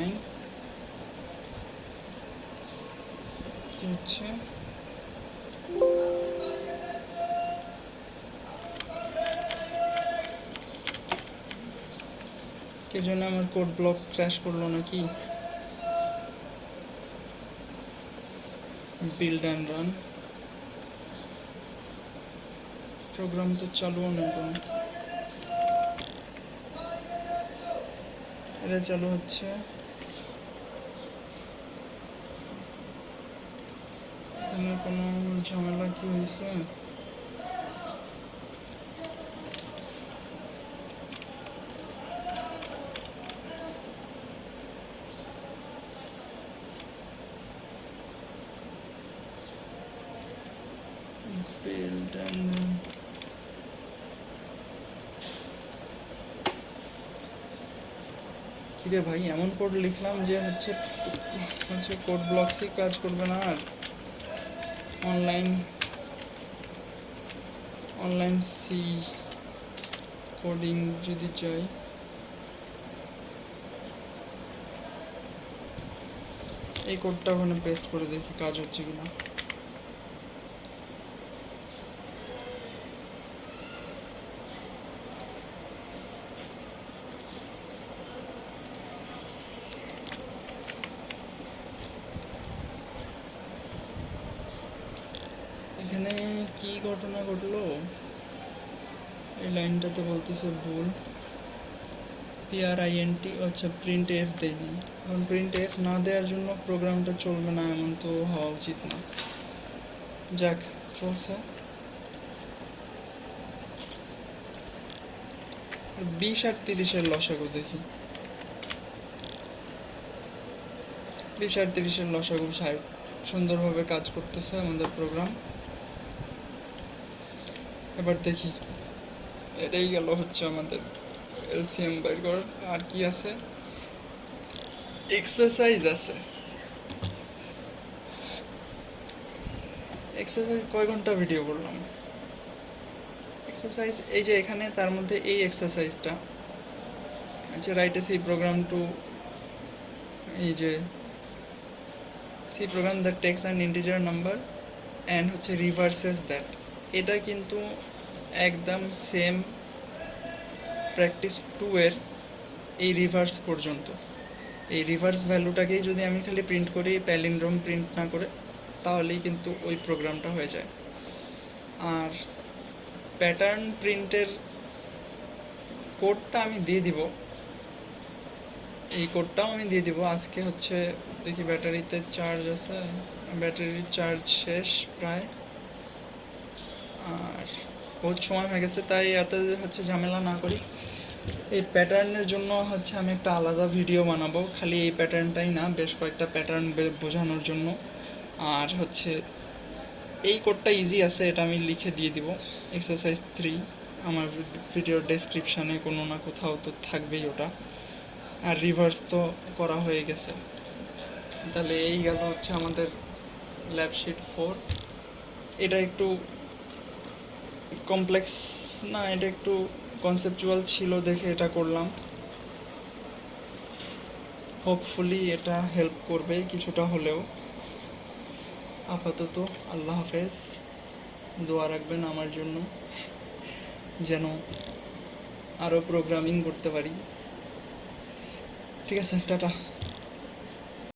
কি হচ্ছে, কে জন্য আমার কোড ব্লক ক্র্যাশ করলো নাকি? বিল্ড অ্যান্ড রান, প্রোগ্রাম তো চালুও নেই কোনো, এটা চালু হচ্ছে। এখানে কোনো ঝামেলা কি হয়েছে? build and কিরে ভাই, এমন কোড লিখলাম যে হচ্ছে কোড ব্লকসই কাজ করবে না। আর অনলাইন সি কোডিং যদি চাই, এই কোডটা ওখানে পেস্ট করে দেখি কাজ হচ্ছে কিনা। এখানে কি ঘটনা ঘটলো, এই লাইনটাতে বলতেছে ভুল, PRINT, আচ্ছা প্রিন্ট এফ দেয়নি। এখন প্রিন্ট এফ না দেওয়ার জন্য প্রোগ্রামটা চলবে না এমন তো হওয়া উচিত না। যাক, চলছে। 20 আর 30-এর লসাগু দেখি। 20 আর 30-এর লসাগু 60। সুন্দরভাবে কাজ করতেছে আমাদের প্রোগ্রাম। এবার দেখি, এটাই গেল হচ্ছে আমাদের এলসিএম বের করার। আর কি আছে? এক্সারসাইজ আছে। এক্সারসাইজ কয় ঘন্টা ভিডিও করলাম? এক্সারসাইজ এই যে এখানে, তার মধ্যে এই এক্সারসাইজটা আচ্ছা, write a C program to, এই যে C program that takes an integer number and হচ্ছে রিভার্সেস দ্যাট, এটা কিন্তু একদম সেম প্র্যাকটিস 2 এর এই রিভার্স পর্যন্ত। এই রিভার্স ভ্যালুটাকেই যদি আমি খালি প্রিন্ট করি, প্যালিন্ড্রোম প্রিন্ট না করে, তাহলেই কিন্তু ওই প্রোগ্রামটা হয়ে যায়। আর প্যাটার্ন প্রিন্টের কোডটা আমি দিয়ে দিব, এই কোডটাও আমি দিয়ে দিব আজকে। হচ্ছে দেখি ব্যাটারিতে চার্জ আছে, ব্যাটারির চার্জ শেষ প্রায়, আর বহুত সময় হয়ে গেছে, তাই এত হচ্ছে ঝামেলা না করি। এই প্যাটার্নের জন্য হচ্ছে আমি একটা আলাদা ভিডিও বানাবো, খালি এই প্যাটার্নটাই না, বেশ কয়েকটা প্যাটার্ন বোঝানোর জন্য। আর হচ্ছে এই কোডটা ইজি আছে, এটা আমি লিখে দিয়ে দিব। এক্সারসাইজ 3 আমার ভিডিওর ডেসক্রিপশানে কোনো না কোথাও তো থাকবেই ওটা। আর রিভার্স তো করা হয়ে গেছে। তাহলে এই গেল হচ্ছে আমাদের ল্যাবশিট 4। এটা একটু কমপ্লেক্স না, এটা একটু কনসেপচুয়াল ছিল দেখে এটা করলাম। হোপফুলি এটা হেল্প করবে কিছুটা হলেও। আপাতত আল্লাহ হাফেজ, দোয়া রাখবেন আমার জন্য যেন আরও প্রোগ্রামিং করতে পারি। ঠিক আছে, টাটা।